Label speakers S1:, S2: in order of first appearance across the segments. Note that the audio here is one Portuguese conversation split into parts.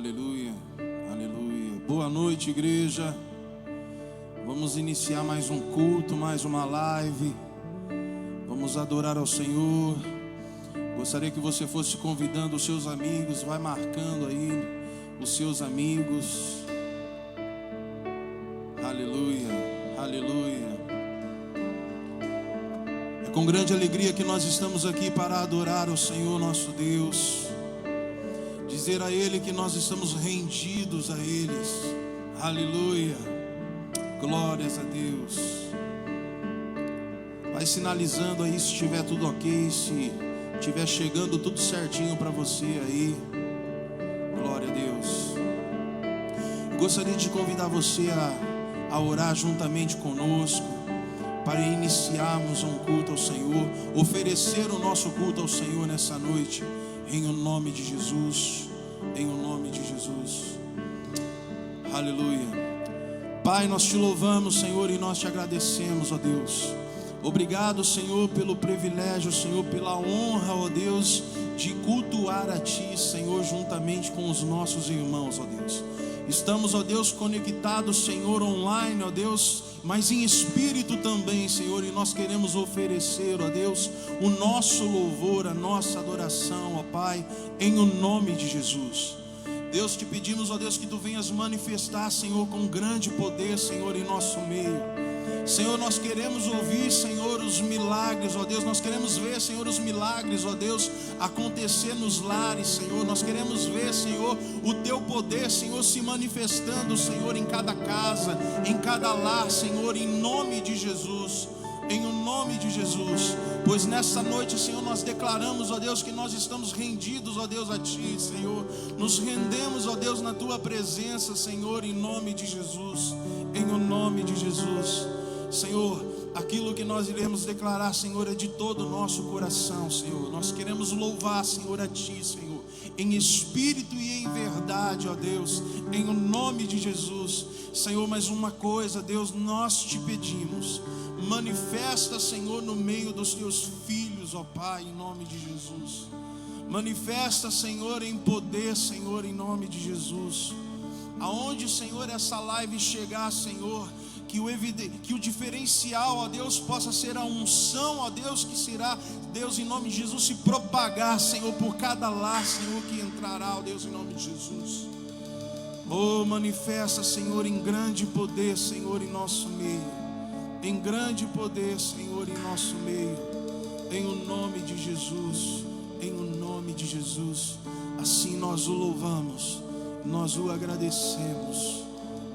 S1: Aleluia, aleluia. Boa noite, igreja. Vamos iniciar mais um culto, mais uma live. Vamos adorar ao Senhor. Gostaria que você fosse convidando os seus amigos. Vai marcando aí os seus amigos. Aleluia, aleluia. É com grande alegria que nós estamos aqui para adorar ao Senhor nosso Deus. Dizer a Ele que nós estamos rendidos a eles. Aleluia. Glórias a Deus. Vai sinalizando aí se estiver tudo ok, se estiver chegando tudo certinho para você aí. Glória a Deus. Eu gostaria de convidar você a orar juntamente conosco, para iniciarmos um culto ao Senhor, oferecer o nosso culto ao Senhor nessa noite, em o nome de Jesus, em o nome de Jesus. Aleluia. Pai, nós te louvamos, Senhor, e nós te agradecemos, ó Deus. Obrigado, Senhor, pelo privilégio, Senhor, pela honra, ó Deus, de cultuar a Ti, Senhor, juntamente com os nossos irmãos, ó Deus. Estamos, ó Deus, conectados, Senhor, online, ó Deus, mas em espírito também, Senhor, e nós queremos oferecer, ó Deus, o nosso louvor, a nossa adoração, ó Pai, em o nome de Jesus. Deus, te pedimos, ó Deus, que Tu venhas manifestar, Senhor, com grande poder, Senhor, em nosso meio. Senhor, nós queremos ouvir, Senhor, os milagres, ó Deus. Nós queremos ver, Senhor, os milagres, ó Deus, acontecer nos lares, Senhor. Nós queremos ver, Senhor, o Teu poder, Senhor, se manifestando, Senhor, em cada casa, em cada lar, Senhor, em nome de Jesus. Em o nome de Jesus. Pois nessa noite, Senhor, nós declaramos, ó Deus, que nós estamos rendidos, ó Deus, a Ti, Senhor. Nos rendemos, ó Deus, na Tua presença, Senhor, em nome de Jesus. Em o nome de Jesus. Senhor, aquilo que nós iremos declarar, Senhor, é de todo o nosso coração, Senhor. Nós queremos louvar, Senhor, a Ti, Senhor, em espírito e em verdade, ó Deus, em o nome de Jesus. Senhor, mais uma coisa, Deus, nós te pedimos, manifesta, Senhor, no meio dos Teus filhos, ó Pai, em nome de Jesus. Manifesta, Senhor, em poder, Senhor, em nome de Jesus. Aonde, Senhor, essa live chegar, Senhor, que o diferencial, ó Deus, possa ser a unção, ó Deus, que será, Deus, em nome de Jesus, se propagar, Senhor, por cada lar, Senhor, que entrará, ó Deus, em nome de Jesus. Oh, manifesta, Senhor, em grande poder, Senhor, em nosso meio. Em grande poder, Senhor, em nosso meio. Em o nome de Jesus. Em o nome de Jesus. Assim nós o louvamos, nós o agradecemos.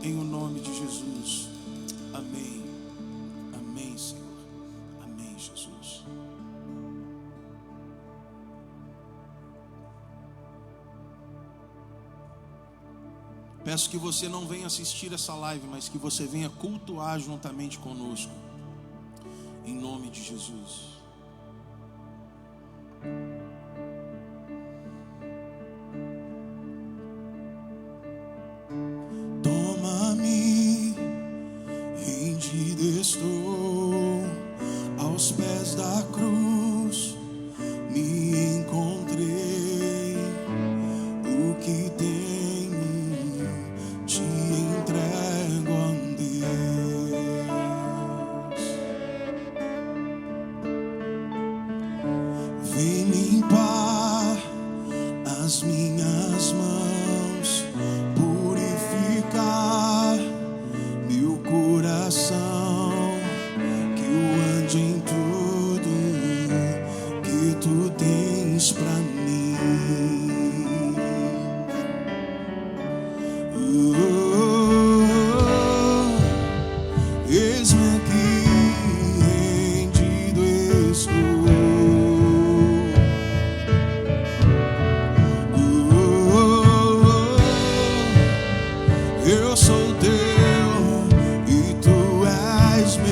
S1: Em o nome de Jesus. Amém. Amém, Senhor. Amém, Jesus. Peço que você não venha assistir essa live, mas que você venha cultuar juntamente conosco. Em nome de Jesus.
S2: Toma-me, rendido estou aos pés da cruz. Me encontrei, o que tem te entrego a Deus. Vem limpar as minhas mãos, purificar meu coração, que eu ande em tudo que Tu tens pra mim. Eis-me aqui, rendido estou. Eu sou Teu e Tu és meu,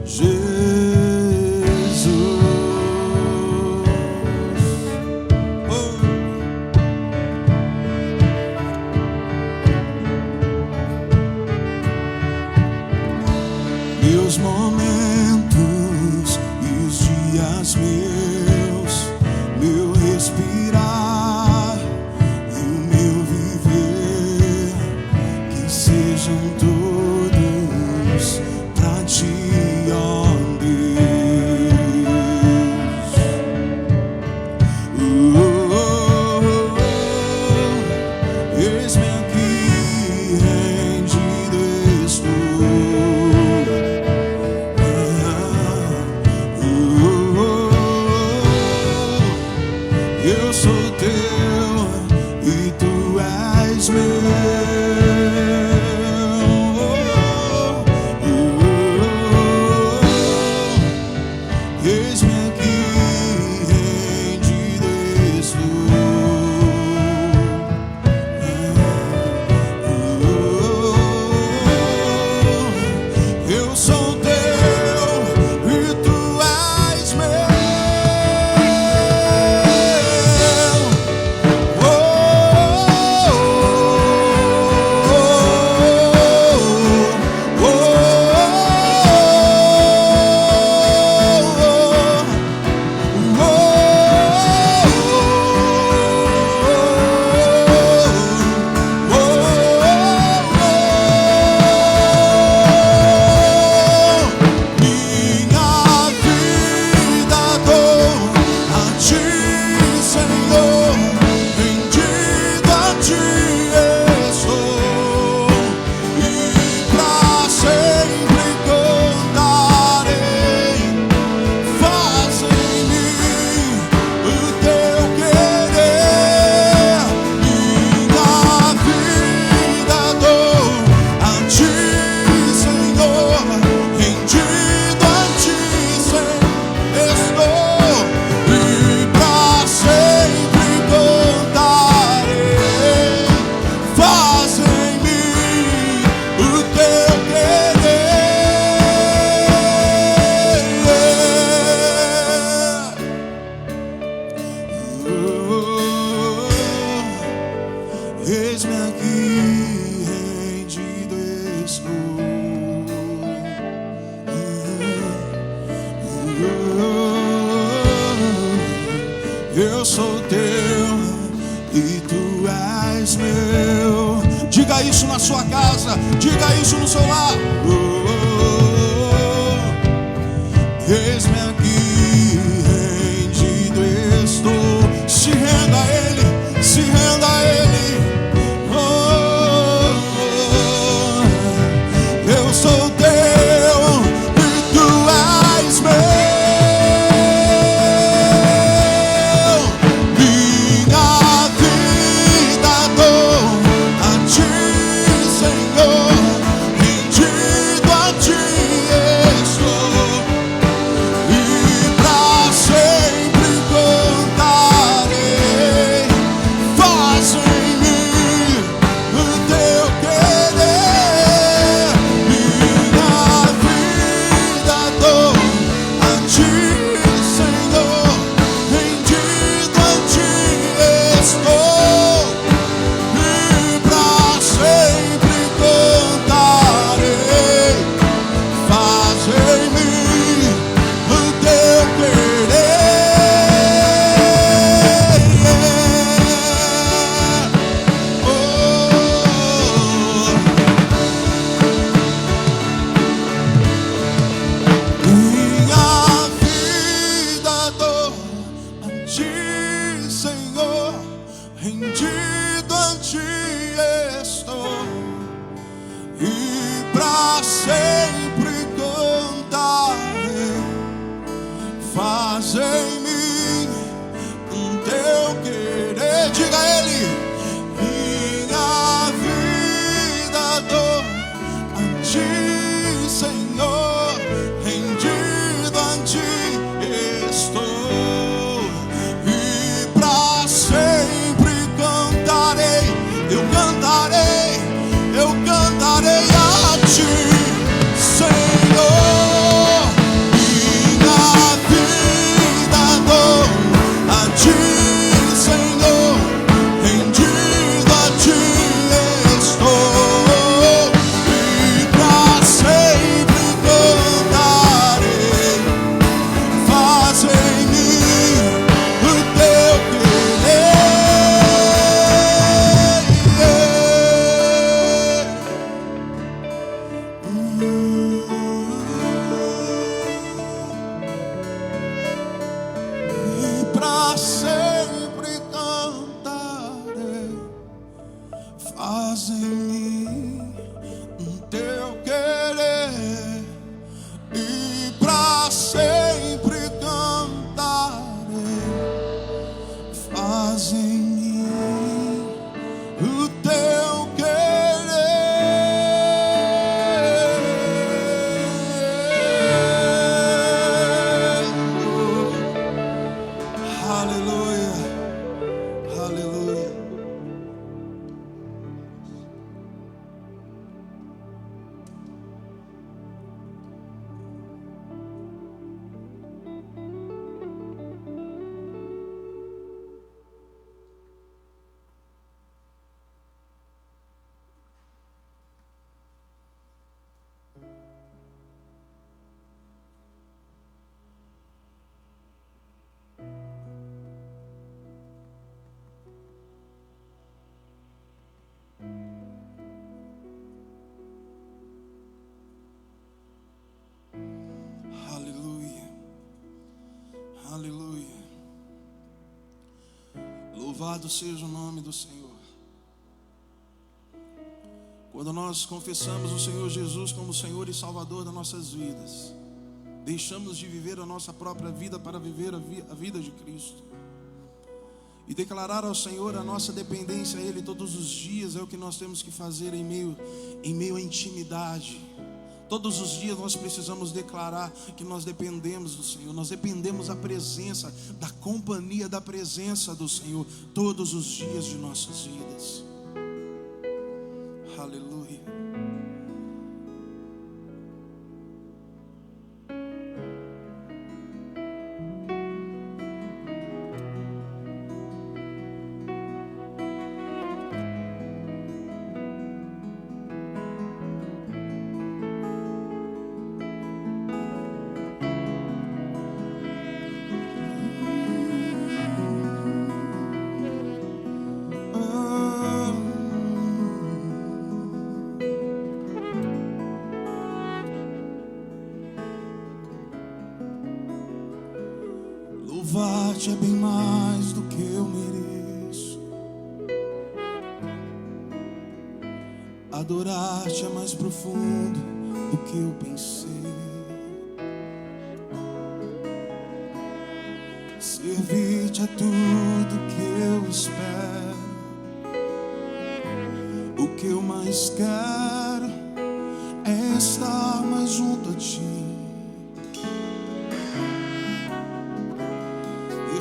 S2: Jesus. Eu sou teu e tu és meu. Eis-me aqui, rendido estou. Eu sou teu e tu és meu. Eis-me aqui, rendido estou. Eu sou teu e tu és meu. Diga isso na sua casa, diga isso no seu lar. Eis-me aqui, rendido estou. Se renda a Ele, se renda a Ele. Eu sou teu e tu és meu. Minha vida dou a ti, Senhor. Rendido a ti estou. E pra sempre cantarei. Faz em mim o teu querer. Minha vida dou a ti, Senhor. Rendido a ti estou. E pra sempre cantarei. Faz em mim o teu querer. Minha vida dou a ti, Senhor. Rendido a ti estou. E pra sempre cantarei. Faz em mim o teu querer. Diga a Ele. Minha vida dou a ti, Senhor. Rendido a ti estou. E pra sempre cantarei. Eu cantarei a ti, Senhor. Minha vida dou a ti, Senhor. Rendido a ti estou. E pra sempre cantarei. Faz em mim o teu querer. E pra sempre cantarei. Faz em mim o teu querer. E pra sempre cantarei. faz em mim o teu querer. Aleluia, aleluia. Aleluia. Louvado seja o nome do Senhor. Quando nós confessamos o Senhor Jesus como Senhor e Salvador das nossas vidas, deixamos de viver a nossa própria vida para viver a vida de Cristo. E declarar ao Senhor a nossa dependência a Ele todos os dias é o que nós temos que fazer em meio à intimidade. Todos os dias nós precisamos declarar que nós dependemos do Senhor. Nós dependemos da presença, da companhia da presença do Senhor todos os dias de nossas vidas. Aleluia. Louvar-te é bem mais do que eu mereço. Adorar-te é mais profundo do que eu pensei. Servir-te é tudo que eu espero. O que eu mais quero é estar mais junto a ti.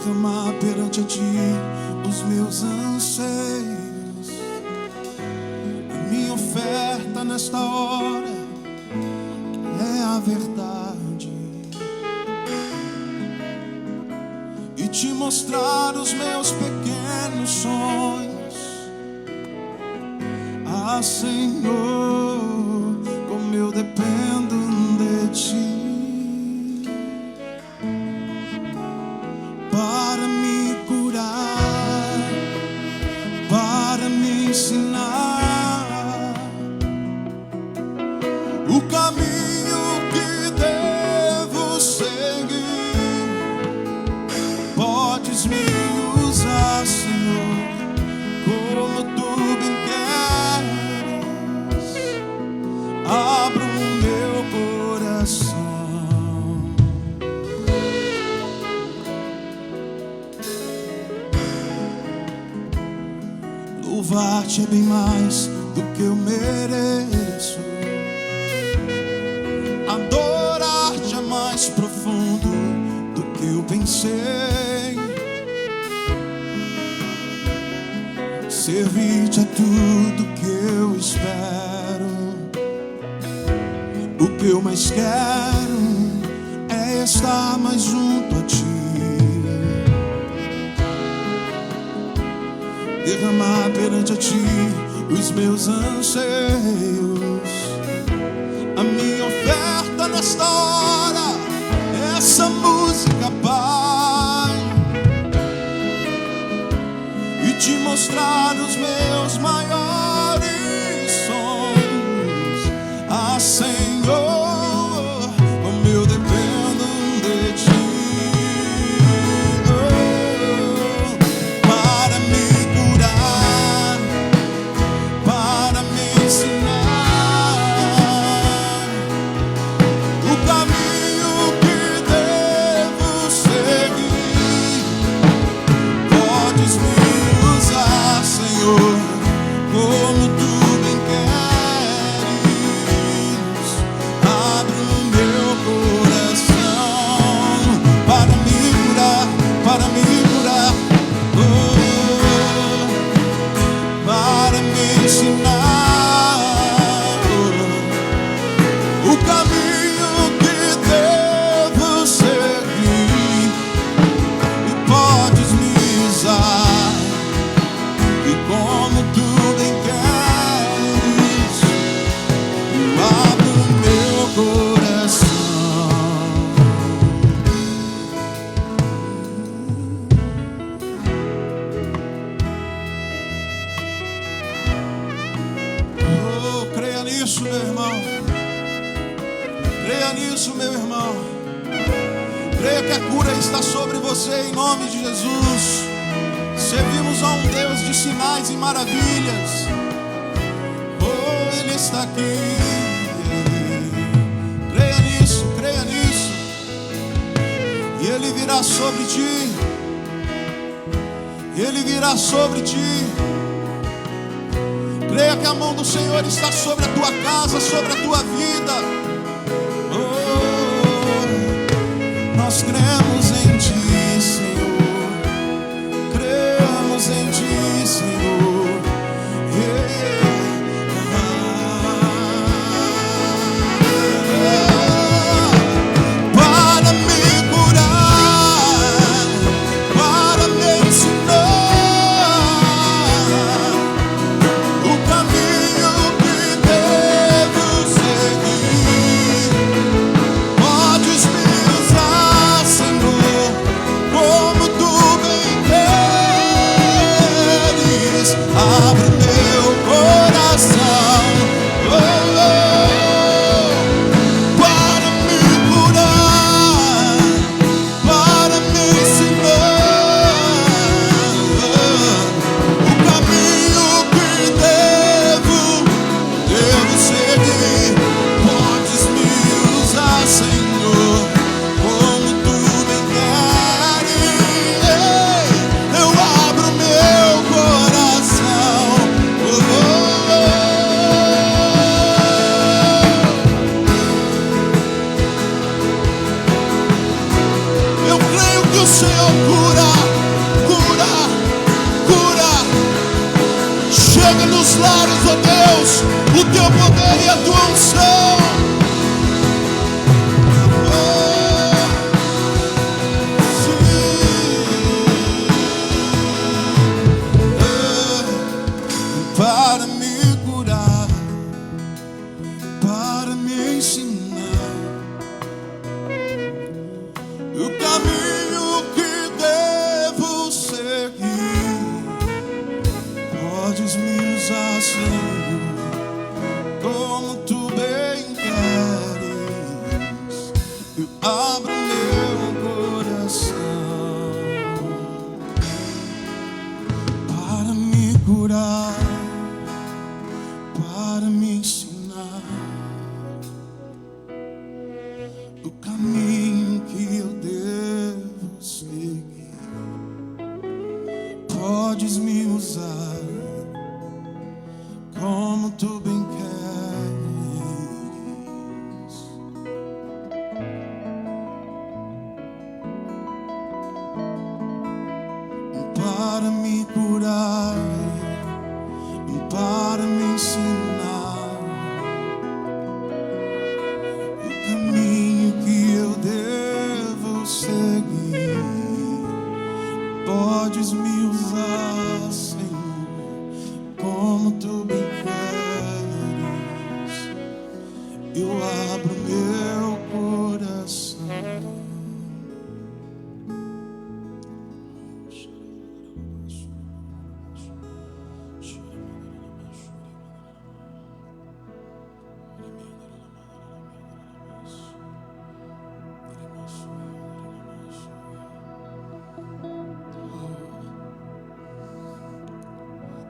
S2: Derramar perante a ti os meus anseios. A minha oferta nesta hora é a verdade. E te mostrar os meus pequenos sonhos. Ah, Senhor, como eu dependo de ti. Para me curar, para me ensinar o caminho que devo seguir. Podes me usar, Senhor, como tu bem queres. Abra o meu coração. Louvar-te é bem mais do que eu mereço. Adorar-te é mais profundo do que eu pensei. Servir-te é tudo que eu espero. O que eu mais quero é estar mais junto a ti. Derramar perante a ti os meus anseios. A minha oferta nesta hora é essa música, Pai. E te mostrar os meus maiores sonhos. Ah, Senhor, como eu dependo de ti. Podes me
S1: nisso, meu irmão. Creia nisso, meu irmão. Creia que a cura está sobre você em nome de Jesus. Servimos a um Deus de sinais e maravilhas. Oh, Ele está aqui. Creia nisso, creia nisso. E Ele virá sobre ti. Ele virá sobre ti. Creia que a mão do Senhor está sobre a tua casa, sobre a tua vida. Oh, nós cremos em ti, Senhor. Cremos em ti, Senhor. Para me curar, para me ensinar o caminho que devo seguir. Podes me usar, Senhor, como tu bem queres. Abre meu coração, oh, oh, para me curar, para me ensinar o caminho que devo seguir. Podes me usar, Senhor, como tu bem queres. Eu abro meu coração, oh, oh, oh. Eu creio que o Senhor cura, cura, cura. Chega nos lares, ó Deus, o teu poder e a tua unção. Oh, sim. Para me curar, para me ensinar o caminho que devo seguir. Podes me usar, Senhor, como tu bem queres. Eu abro meu coração para me curar, para me ensinar o caminho que eu devo seguir. Podes me usar como tu bem queres. Para me curar, para me ensinar o caminho que eu devo seguir. Podes me usar, Senhor, como tu bem queres. Eu abro meu coração.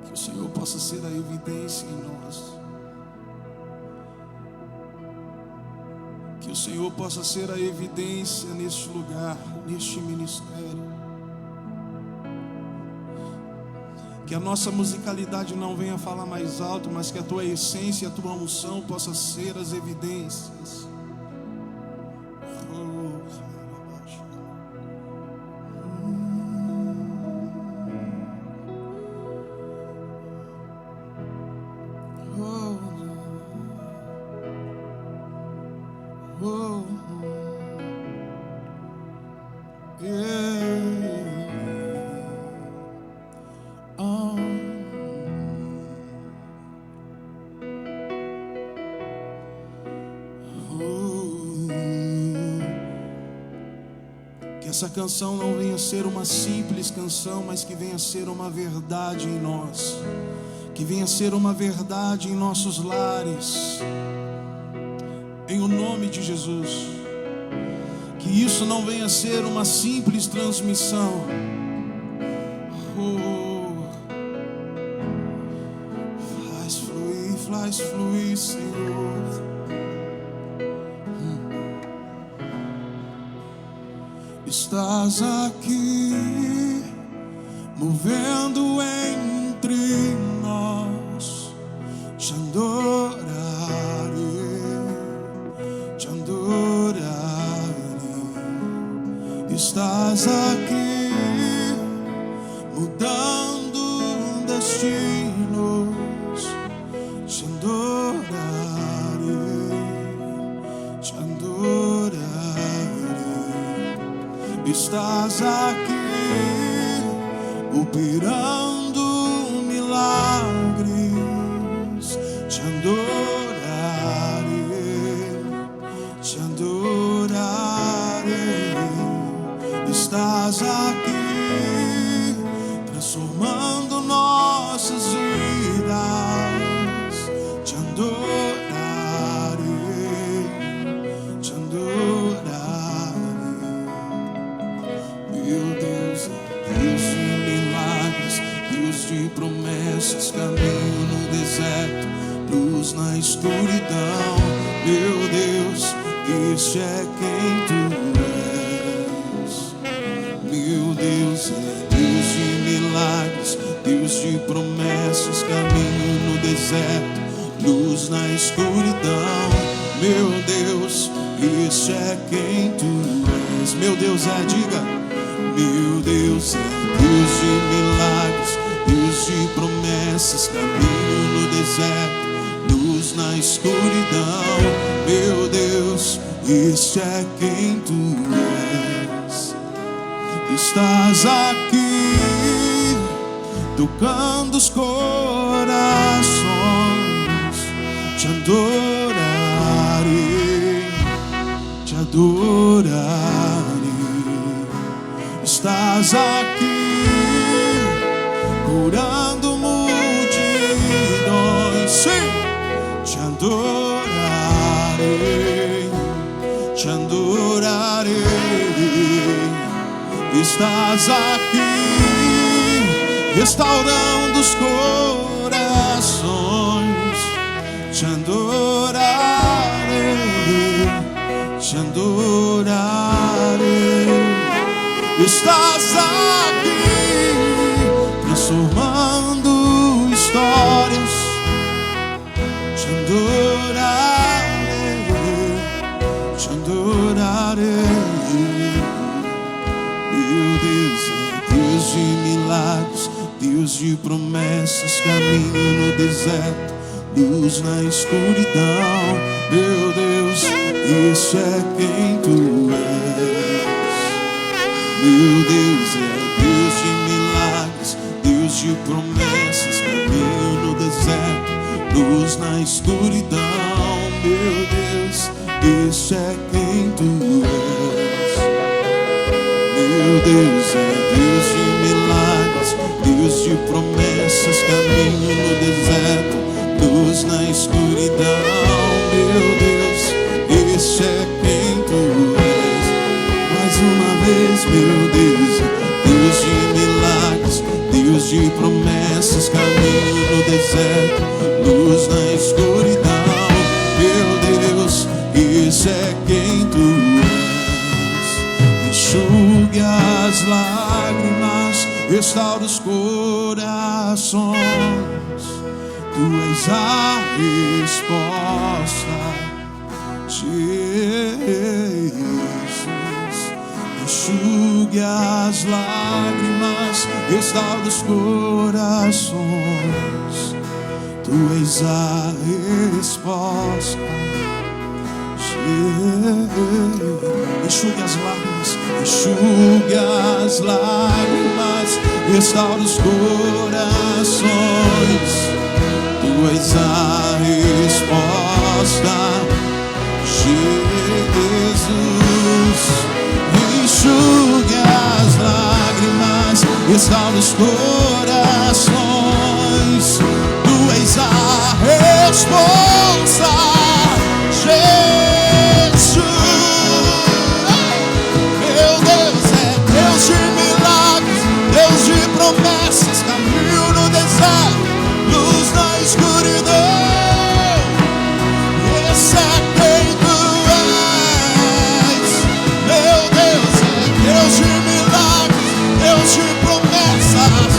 S1: Que o Senhor possa ser a evidência em nós. Que o Senhor possa ser a evidência neste lugar, neste ministério. Que a nossa musicalidade não venha falar mais alto, mas que a tua essência e a tua unção possa ser as evidências. Que essa canção não venha ser uma simples canção, mas que venha ser uma verdade em nós.
S2: que venha ser uma verdade em nossos lares, em o nome de Jesus. Que isso não venha ser uma simples transmissão. Faz fluir, Senhor. Estás aqui, movendo entre nós. Te adorarei, te adorarei. Estás aqui, mudando destinos. Te adorarei, te adorarei. Estás aqui, operando milagres. Te adorarei, te adorarei. Estás aqui, transformando nossas vidas. Te adorarei, te adorarei. Meu Deus é Deus de milagres, Deus de promessas, caminho no deserto, luz na escuridão. Meu Deus, este é quem tu és. Meu Deus é Deus de milagres, Deus de promessas, caminho no deserto, luz na escuridão. Meu Deus, este é quem tu és. Meu Deus é, diga. Meu Deus é Deus de milagres, Deus de promessas, caminho no deserto, luz na escuridão. Meu Deus, este é quem tu és. Estás aqui, tocando os corações. Te adorarei, te adorarei. Estás aqui, curando multidões. Sim, te adorarei, te adorarei. Estás aqui, restaurando os corações. Te adorarei, te adorarei. Estás aqui, transformando histórias. Te adorarei, te adorarei. Meu Deus é Deus de milagres, Deus de promessas, caminho no deserto, luz na escuridão. Meu Deus, esse é quem tu és. Meu Deus é Deus de milagres, Deus de promessas, caminho no deserto, luz na escuridão. Meu Deus, esse é quem tu és. Meu Deus é Deus de milagres, Deus de promessas, caminho no deserto, luz na escuridão. Meu Deus, esse é quem tu és. Mais uma vez, meu Deus, Deus de milagres, Deus de promessas, caminho no deserto, luz na escuridão. Meu Deus, esse é quem tu és. Enxugue as lágrimas, restaura os corações. Tu és a resposta, Jesus. Enxugue as lágrimas, restaura os corações. Tu és a resposta, enxugue as lágrimas, enxugue as lágrimas, restaura os corações. Tu és a resposta, Jesus. Enxugue as lágrimas, restaura os corações. Tu
S1: resposta, Jesus. Meu Deus é Deus de milagres, Deus de promessas, caminho no deserto, luz na escuridão. Esse é quem tu és. Meu Deus é Deus de milagres, Deus de promessas,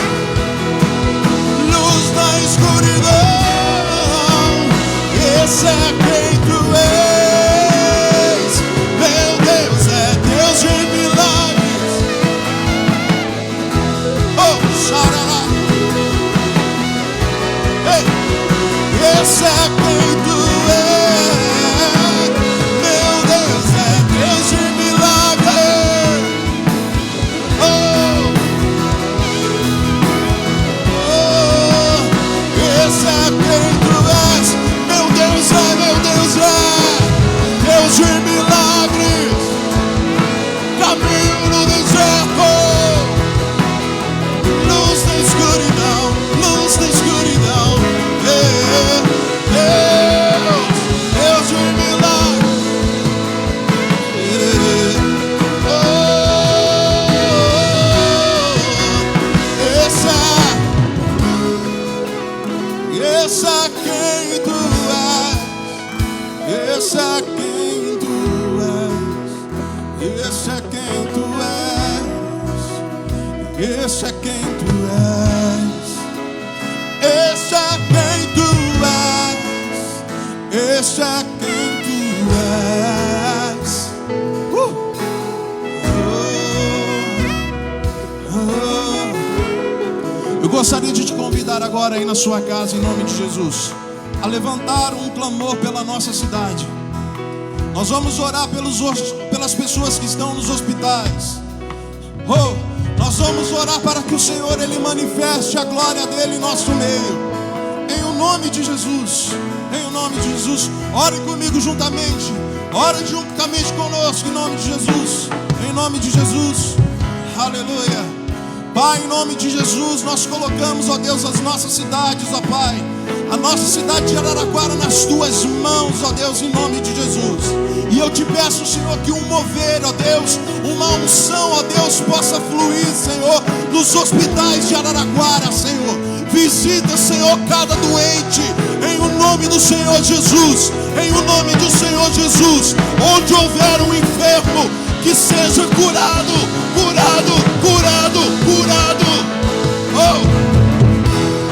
S1: luz na escuridão. Esse é quem tu és. Meu Deus é Deus de milagres. Oh, xará. Ei, esse é quem tu és. Meu Deus é Deus de milagres. Oh, oh, esse é quem tu és. Meu Deus é Deus de milagres, caminho no deserto, luz na escuridão, luz na escuridão. Deus de milagres. Esse é quem tu és. Esse é quem tu és. Esse é quem tu és. Esse é quem tu és. Esse é quem tu és. Esse é quem tu és. Eu gostaria de te convidar agora aí na sua casa, em nome de Jesus, a levantar um clamor pela nossa cidade. Nós vamos orar pelas pessoas que estão nos hospitais. Nós vamos orar para que o Senhor Ele manifeste a glória dele em nosso meio. Em o nome de Jesus, em o nome de Jesus, ore comigo juntamente. Ore juntamente conosco em nome de Jesus. Em nome de Jesus. Aleluia. Pai, em nome de Jesus, nós colocamos, ó Deus, as nossas cidades, ó Pai, a nossa cidade de Araraquara nas tuas mãos, ó Deus, em nome de Jesus. E eu te peço, Senhor, que um mover, ó Deus, uma unção, ó Deus, possa fluir, Senhor, nos hospitais de Araraquara, Senhor. Visita, Senhor, cada doente, em o nome do Senhor Jesus, em o nome do Senhor Jesus. Onde houver um enfermo, que seja curado, curado, curado, curado. Oh,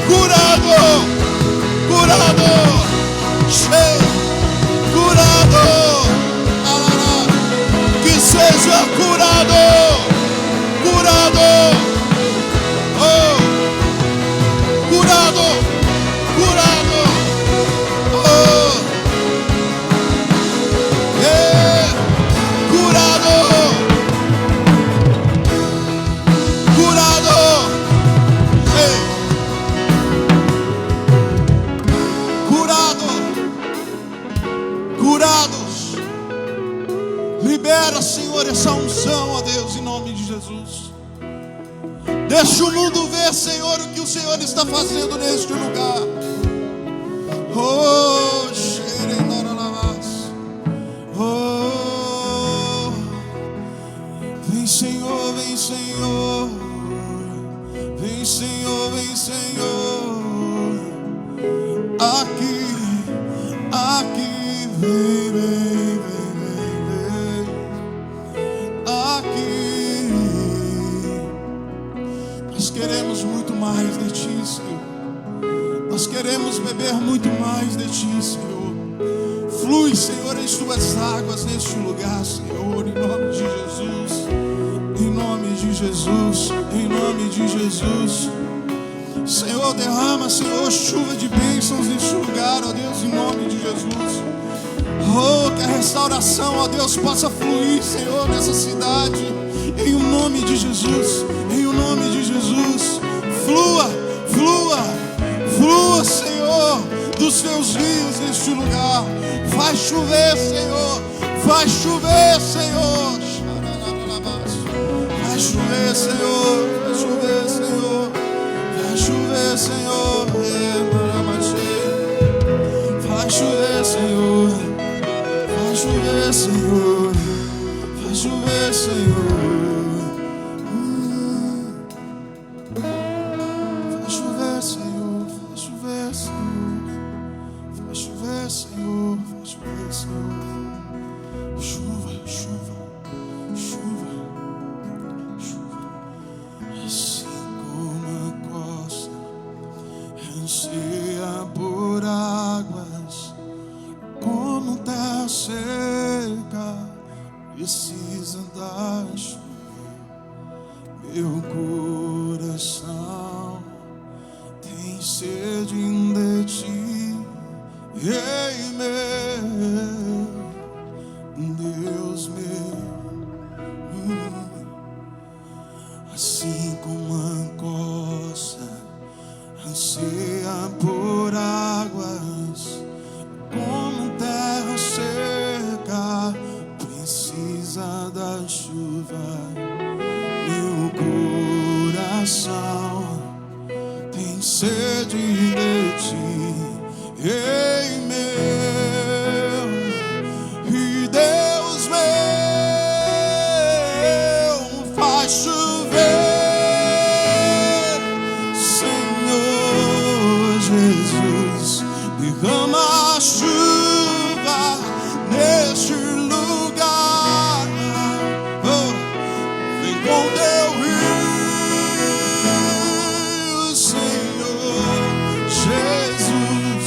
S1: curado, curado, cheio, curado, que seja curado, curado, oh, curado, curado, oh, yeah, curado, curado, hey. Curados. Libera, Senhor, essa unção, ó Deus, em nome de Jesus. Deixa o mundo ver, Senhor, o que o Senhor está fazendo neste lugar. Oh, oh, vem, Senhor, vem, Senhor. Vem, Senhor, vem, Senhor. Aqui, aqui, vem, vem, vem, vem, vem. Aqui. Nós queremos muito mais de Ti, Senhor. Nós queremos beber muito mais de Ti, Senhor. Flui, Senhor, as Tuas águas neste lugar, Senhor, em nome de Jesus. Em nome de Jesus, em nome de Jesus. Senhor, derrama, Senhor, chuva de bênçãos neste lugar, ó Deus, em nome de Jesus. Oh, que a restauração, ó Deus, possa fluir, Senhor, nessa cidade, em o nome de Jesus, em o nome de Jesus. Flua, flua, flua, Senhor, dos Teus rios neste lugar. Vai chover, Senhor, vai chover, Senhor. Vai chover, Senhor, vai chover, Senhor. Vai chover, Senhor.
S2: chover, Senhor. Faz chover, Senhor. Faz chover, Senhor. Faz chover, Senhor. Faz chover, Senhor. Faz chover, Senhor. Chuva, chuva, chuva, chuva. Assim como a costa anseia por águas, como terra seca precisa da chuva. Meu coração tem sede de ti, ei meu Deus meu. Assim como a costa anseia por águas, como terra seca precisa da chuva. Meu coração tem sede de ti, ei meu e Deus meu. Faz chover, Senhor Jesus, derrama a chuva neste lugar. Oh, vem com teu rio, Senhor Jesus,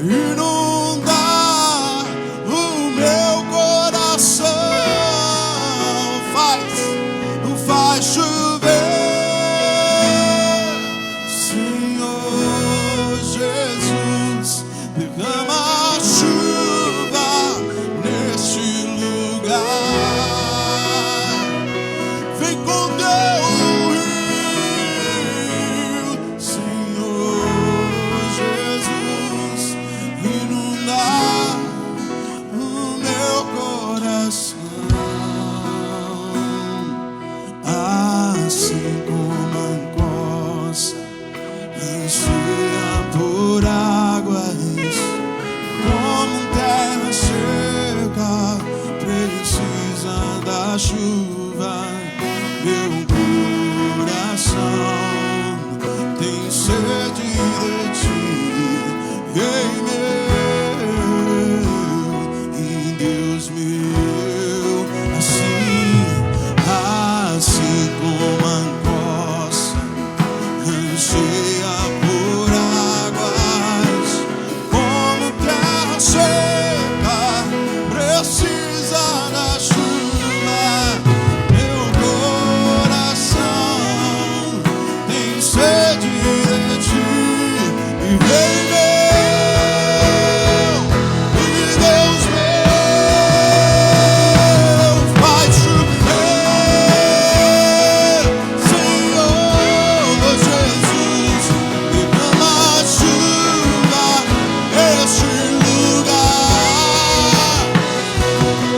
S2: inunda o meu coração. Faz chover, Senhor Jesus, derrama a chuva neste lugar. Vem com teu rio, Senhor Jesus, inundar o meu coração. Assim como a costa anseia por águas, como terra seca precisa da chuva. Meu coração tem sede de ti, ei meu e Deus meu. Assim como a costa anseia por águas, como terra seca precisa da chuva. Meu coração tem sede de ti, e vem meu e Deus meu. Faz chover, Senhor Jesus, derrama a chuva neste lugar.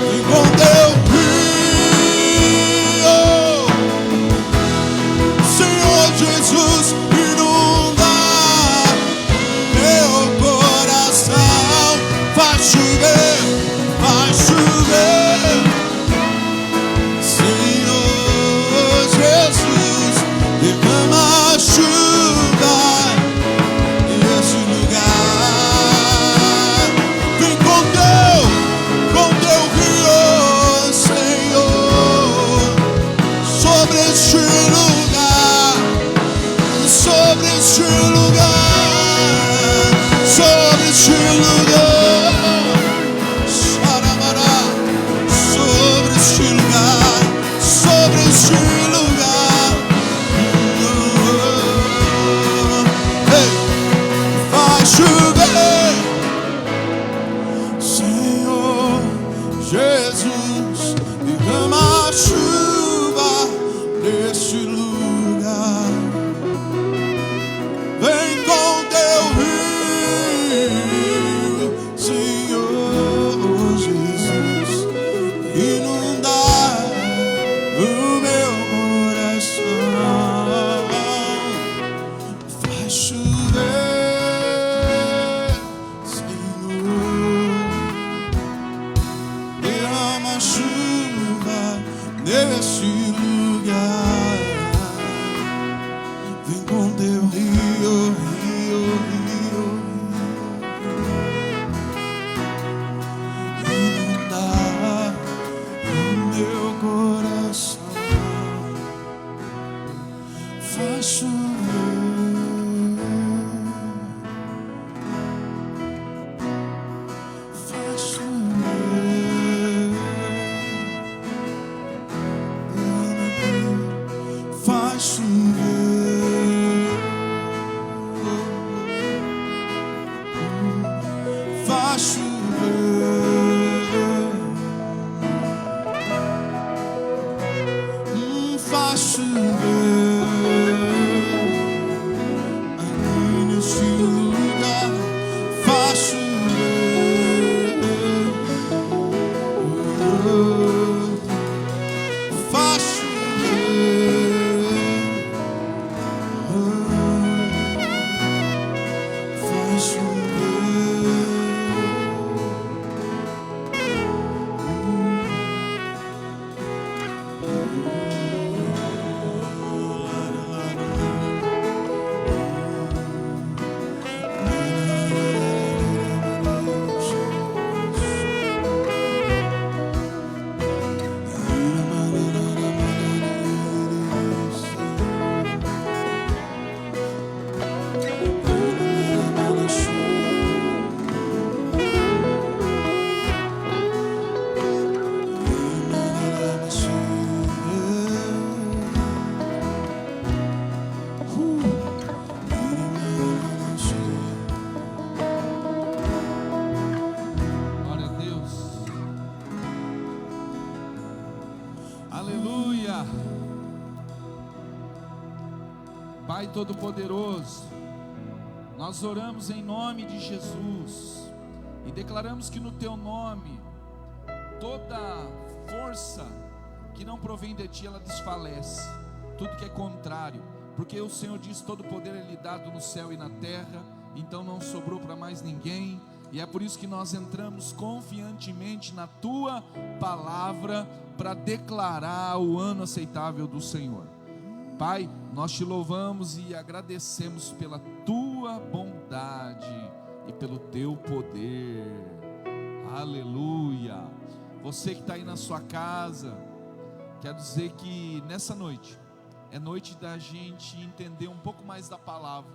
S2: Vem com teu rio, Senhor Jesus, inunda meu coração. Faz chover, Senhor Jesus, derrama a chuva nesse lugar. Vem com teu rio, Senhor, sobre este lugar, sobre este lugar, sobre este lugar. Xaramará, sobre este lugar, sobre este lugar. Ei, faz chover, Senhor Jesus, derrama a chuva neste lugar. Vem com teu rio, faz chover. Faz chover aqui neste lugar. Faz chover. Faz chover. Faz chover.
S3: Glória a Deus. Aleluia. Pai Todo-Poderoso, nós oramos em nome de Jesus e declaramos que no Teu nome toda força que não provém de Ti, ela desfalece. Tudo que é contrário, porque o Senhor diz: todo poder é lhe dado no céu e na terra. Então não sobrou para mais ninguém, e é por isso que nós entramos confiantemente na Tua palavra para declarar o ano aceitável do Senhor. Pai, nós Te louvamos e agradecemos pela Tua bondade e pelo Teu poder. Aleluia. Você que está aí na sua casa, quero dizer que nessa noite é noite da gente entender um pouco mais da palavra.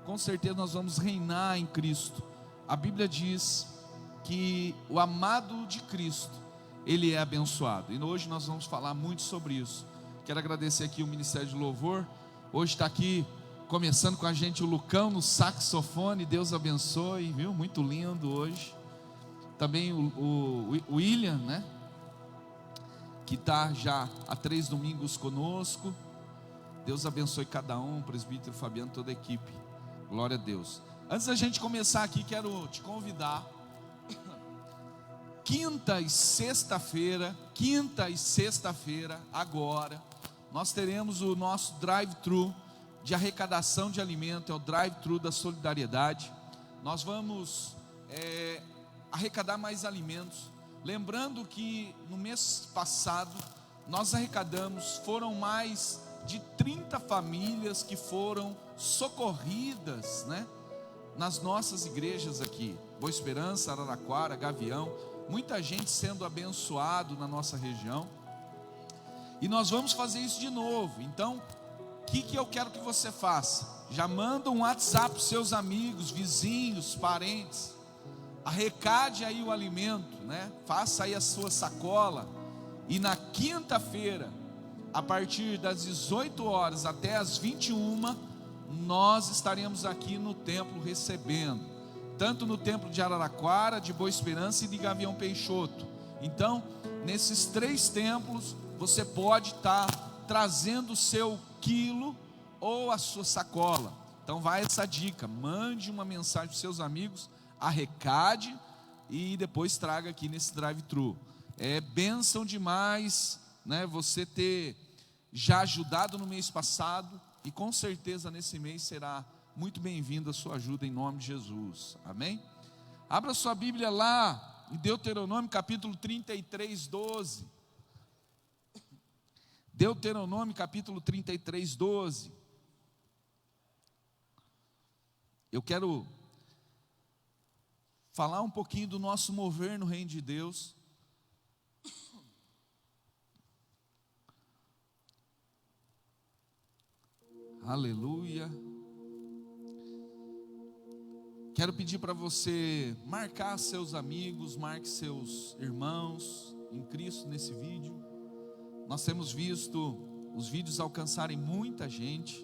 S3: Com certeza nós vamos reinar em Cristo. A Bíblia diz que o amado de Cristo, ele é abençoado, e hoje nós vamos falar muito sobre isso. Quero agradecer aqui o Ministério de Louvor. Hoje está aqui começando com a gente o Lucão no saxofone. Deus abençoe, viu? Muito lindo hoje. Também o William, né? Que está já há 3 domingos conosco. Deus abençoe cada um, o presbítero Fabiano, toda a equipe. Glória a Deus. Antes da gente começar aqui, quero te convidar. Quinta e sexta-feira, agora, nós teremos o nosso drive-thru de arrecadação de alimento. É o drive-thru da solidariedade. Nós vamos arrecadar mais alimentos. Lembrando que no mês passado nós arrecadamos, foram mais de 30 famílias que foram socorridas, né, nas nossas igrejas aqui, Boa Esperança, Araraquara, Gavião, muita gente sendo abençoado na nossa região, e nós vamos fazer isso de novo. Então, o que eu quero que você faça? Já manda um WhatsApp para os seus amigos, vizinhos, parentes, arrecade aí o alimento, né? Faça aí a sua sacola, e na quinta-feira, a partir das 18 horas até as 21, nós estaremos aqui no templo recebendo, tanto no templo de Araraquara, de Boa Esperança e de Gavião Peixoto. Então, nesses 3 templos, você pode estar trazendo o seu quilo ou a sua sacola. Então vai essa dica: mande uma mensagem para os seus amigos, arrecade e depois traga aqui nesse drive-thru. É bênção demais, né, você ter já ajudado no mês passado, e com certeza nesse mês será muito bem-vinda a sua ajuda em nome de Jesus, amém? Abra sua Bíblia lá em Deuteronômio capítulo 33, 12. Deuteronômio capítulo 33, 12. Eu quero falar um pouquinho do nosso mover no reino de Deus. Aleluia. Quero pedir para você marcar seus amigos, marque seus irmãos em Cristo nesse vídeo. Nós temos visto os vídeos alcançarem muita gente,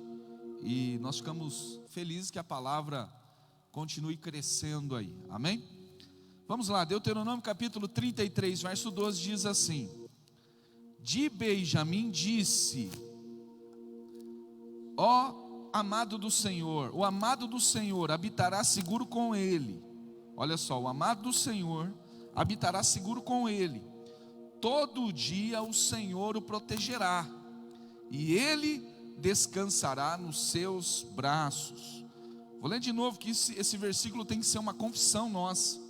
S3: e nós ficamos felizes que a palavra continue crescendo aí, amém? Vamos lá, Deuteronômio capítulo 33, verso 12 diz assim: de Benjamim disse: ó amado do Senhor, o amado do Senhor habitará seguro com ele. Olha só, o amado do Senhor habitará seguro com ele. Todo dia o Senhor o protegerá, e ele descansará nos seus braços. Vou ler de novo, que esse versículo tem que ser uma confissão nossa.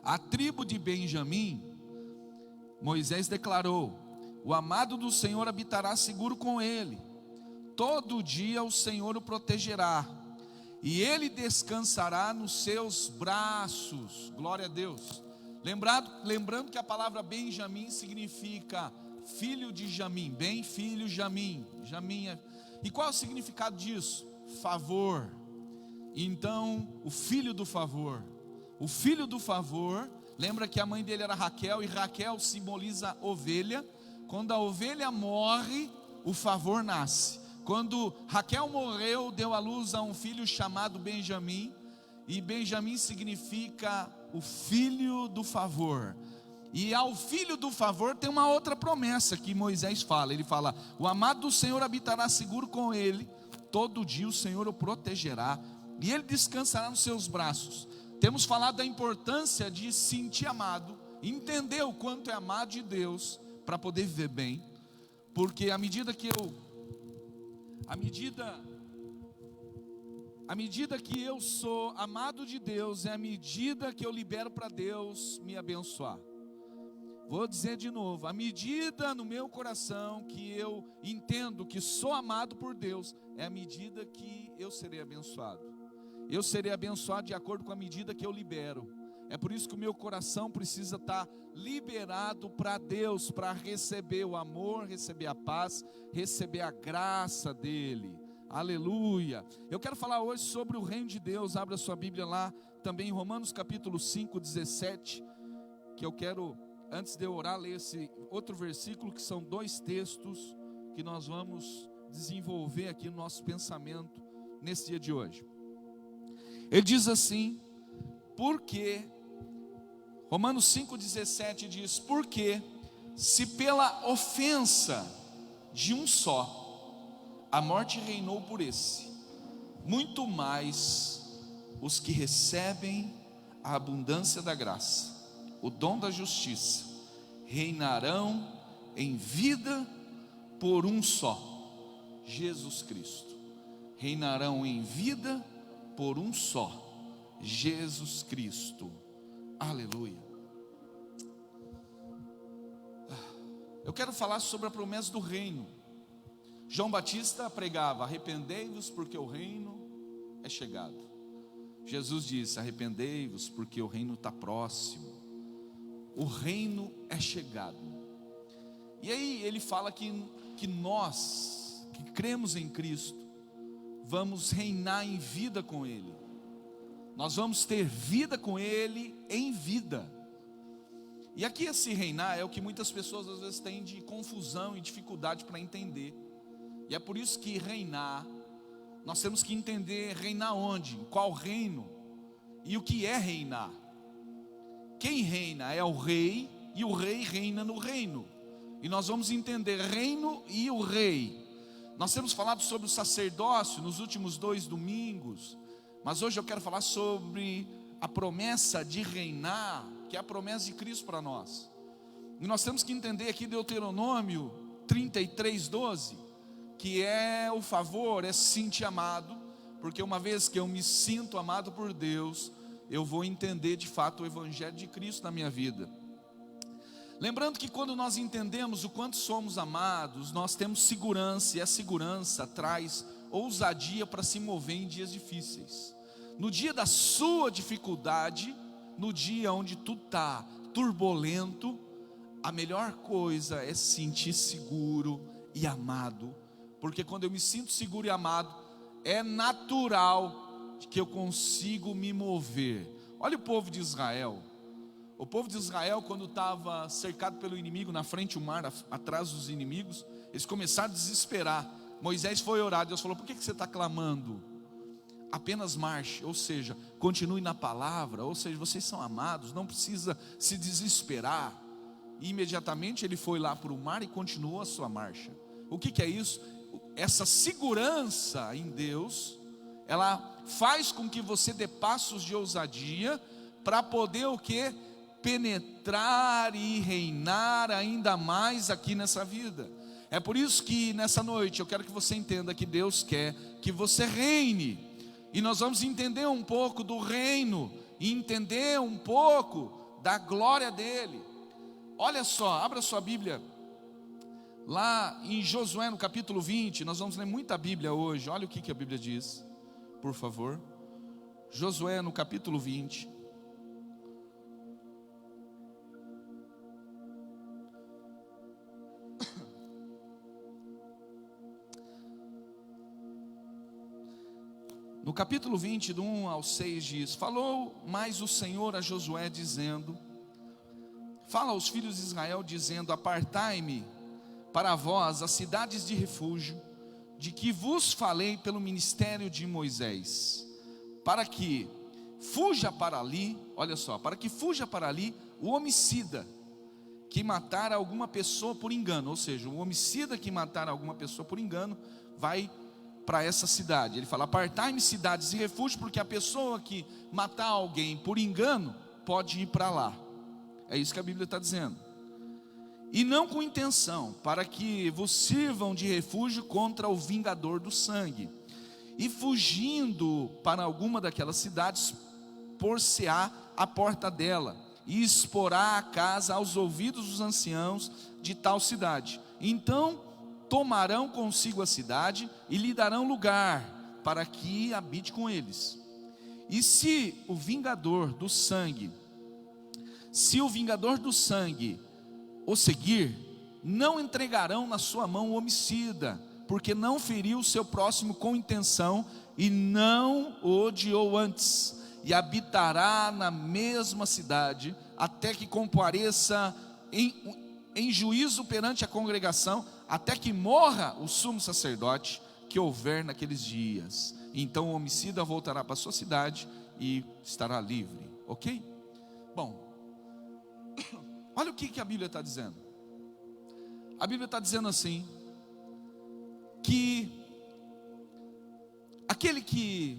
S3: A tribo de Benjamim, Moisés declarou: o amado do Senhor habitará seguro com ele. Todo dia o Senhor o protegerá, e ele descansará nos seus braços. Glória a Deus. Lembrando que a palavra Benjamim significa filho de Jamim. Bem, filho, Jamim. E qual é o significado disso? Favor. Então, o filho do favor. O filho do favor, lembra que a mãe dele era Raquel, e Raquel simboliza ovelha. Quando a ovelha morre, o favor nasce. Quando Raquel morreu, deu à luz a um filho chamado Benjamim, e Benjamim significa o filho do favor. E ao filho do favor tem uma outra promessa que Moisés fala. Ele fala: o amado do Senhor habitará seguro com ele. Todo dia o Senhor o protegerá, e ele descansará nos seus braços. Temos falado da importância de se sentir amado, entender o quanto é amado de Deus, para poder viver bem. Porque à medida que eu sou amado de Deus, é a medida que eu libero para Deus me abençoar. Vou dizer de novo: à medida no meu coração que eu entendo que sou amado por Deus, é a medida que eu serei abençoado. Eu serei abençoado de acordo com a medida que eu libero. É por isso que o meu coração precisa estar liberado para Deus, para receber o amor, receber a paz, receber a graça dEle. Aleluia. Eu quero falar hoje sobre o reino de Deus. Abra sua Bíblia lá, também em Romanos capítulo 5, 17, que eu quero, antes de eu orar, ler esse outro versículo, que são dois textos que nós vamos desenvolver aqui no nosso pensamento nesse dia de hoje. Ele diz assim: porque, Romanos 5,17 diz: porque se pela ofensa de um só a morte reinou por esse, muito mais os que recebem a abundância da graça, o dom da justiça, reinarão em vida por um só, Jesus Cristo. Reinarão em vida por um só, Jesus Cristo. Aleluia. Eu quero falar sobre a promessa do reino. João Batista pregava: arrependei-vos porque o reino é chegado. Jesus disse: arrependei-vos porque o reino está próximo. O reino é chegado. E aí ele fala que nós, que cremos em Cristo, vamos reinar em vida com Ele. Nós vamos ter vida com Ele em vida. E aqui esse reinar é o que muitas pessoas às vezes têm de confusão e dificuldade para entender. E é por isso que reinar, nós temos que entender reinar onde, em qual reino, e o que é reinar. Quem reina é o rei, e o rei reina no reino. E nós vamos entender reino e o rei. Nós temos falado sobre o sacerdócio nos últimos 2 domingos, mas hoje eu quero falar sobre a promessa de reinar, que é a promessa de Cristo para nós. E nós temos que entender aqui Deuteronômio 33, 12, que é o favor, é se sentir amado, porque uma vez que eu me sinto amado por Deus, eu vou entender de fato o Evangelho de Cristo na minha vida. Lembrando que quando nós entendemos o quanto somos amados, nós temos segurança, e a segurança traz ousadia para se mover em dias difíceis. No dia da sua dificuldade, no dia onde tudo está turbulento, a melhor coisa é se sentir seguro e amado, porque quando eu me sinto seguro e amado, é natural que eu consigo me mover. Olha o povo de Israel. O povo de Israel, quando estava cercado pelo inimigo, na frente o mar, atrás dos inimigos, eles começaram a desesperar. Moisés foi orar, Deus falou: por que você está clamando? apenas marche, ou seja, continue na palavra, ou seja, vocês são amados, não precisa se desesperar. E imediatamente ele foi lá para o mar e continuou a sua marcha. O que é isso? Essa segurança em Deus, ela faz com que você dê passos de ousadia para poder o quê? Penetrar e reinar ainda mais aqui nessa vida. É por isso que nessa noite eu quero que você entenda que Deus quer que você reine. E nós vamos entender um pouco do reino e entender um pouco da glória dele. Olha só, abra sua Bíblia lá em Josué no capítulo 20. Nós vamos ler muita Bíblia hoje. Olha o que a Bíblia diz, por favor. Josué no capítulo 20. No capítulo 20, do 1 ao 6 diz: falou mais o Senhor a Josué dizendo: fala aos filhos de Israel dizendo: apartai-me para vós as cidades de refúgio, de que vos falei pelo ministério de Moisés, para que fuja para ali, olha só, para que fuja para ali o homicida que matar alguma pessoa por engano. Ou seja, o homicida que matar alguma pessoa por engano vai para essa cidade. Ele fala: apartai-me cidades de refúgio, porque a pessoa que matar alguém por engano pode ir para lá. É isso que a Bíblia está dizendo. E não com intenção, para que vos sirvam de refúgio contra o vingador do sangue. E fugindo para alguma daquelas cidades, por-se-á a porta dela, e exporá a casa aos ouvidos dos anciãos de tal cidade. Então tomarão consigo a cidade e lhe darão lugar para que habite com eles. E se o vingador do sangue o seguir, não entregarão na sua mão o homicida, porque não feriu o seu próximo com intenção e não o odiou antes, e habitará na mesma cidade até que compareça em juízo perante a congregação, até que morra o sumo sacerdote que houver naqueles dias. Então o homicida voltará para a sua cidade e estará livre. Ok? Bom, olha o que a Bíblia está dizendo. A Bíblia está dizendo assim, que aquele que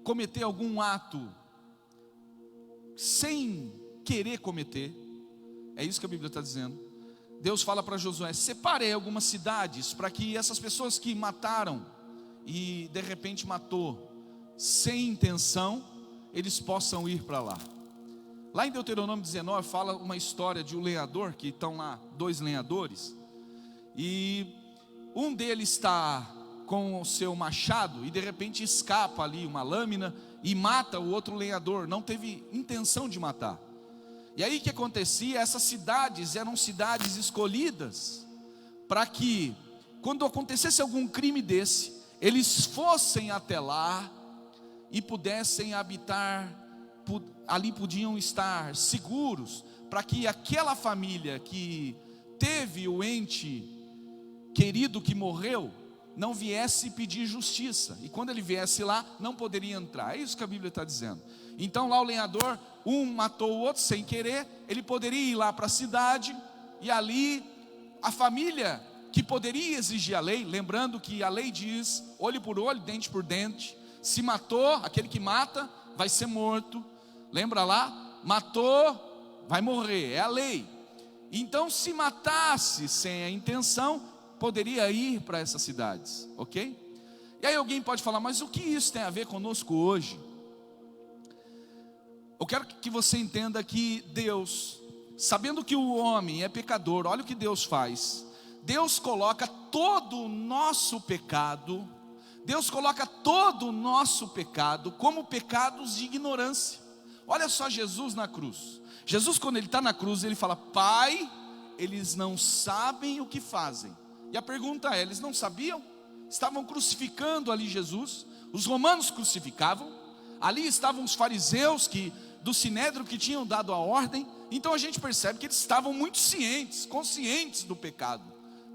S3: cometer algum ato sem querer cometer, é isso que a Bíblia está dizendo. Deus fala para Josué: separei algumas cidades para que essas pessoas que mataram e de repente matou sem intenção, eles possam ir para lá. Lá em Deuteronômio 19 fala uma história de um lenhador, que estão lá 2 lenhadores, e um deles está com o seu machado e de repente escapa ali uma lâmina e mata o outro lenhador, não teve intenção de matar. E aí o que acontecia? Essas cidades eram cidades escolhidas para que, quando acontecesse algum crime desse, eles fossem até lá e pudessem habitar, ali podiam estar seguros, para que aquela família que teve o ente querido que morreu, não viesse pedir justiça, e quando ele viesse lá, não poderia entrar. É isso que a Bíblia está dizendo. Então lá o lenhador, um matou o outro sem querer, ele poderia ir lá para a cidade, e ali a família que poderia exigir a lei, lembrando que a lei diz olho por olho, dente por dente. Se matou, aquele que mata vai ser morto. Lembra lá? Matou, vai morrer, é a lei. Então se matasse sem a intenção, poderia ir para essas cidades, ok? E aí alguém pode falar: mas o que isso tem a ver conosco hoje? Eu quero que você entenda que Deus, sabendo que o homem é pecador, olha o que Deus faz. Deus coloca todo o nosso pecado, como pecados de ignorância. Olha só Jesus na cruz. Jesus, quando ele está na cruz, ele fala: Pai, eles não sabem o que fazem. E a pergunta é: eles não sabiam? Estavam crucificando ali Jesus, os romanos crucificavam, ali estavam os fariseus do Sinédrio que tinham dado a ordem. Então a gente percebe que eles estavam muito conscientes do pecado.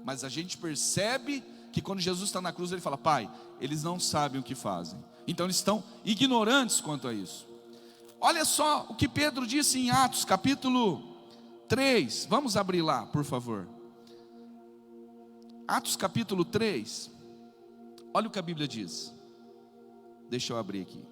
S3: Mas a gente percebe que quando Jesus está na cruz, ele fala: Pai, eles não sabem o que fazem. Então eles estão ignorantes quanto a isso. Olha só o que Pedro disse em Atos capítulo 3. Vamos abrir lá, por favor. Atos capítulo 3. Olha o que a Bíblia diz. Deixa eu abrir aqui.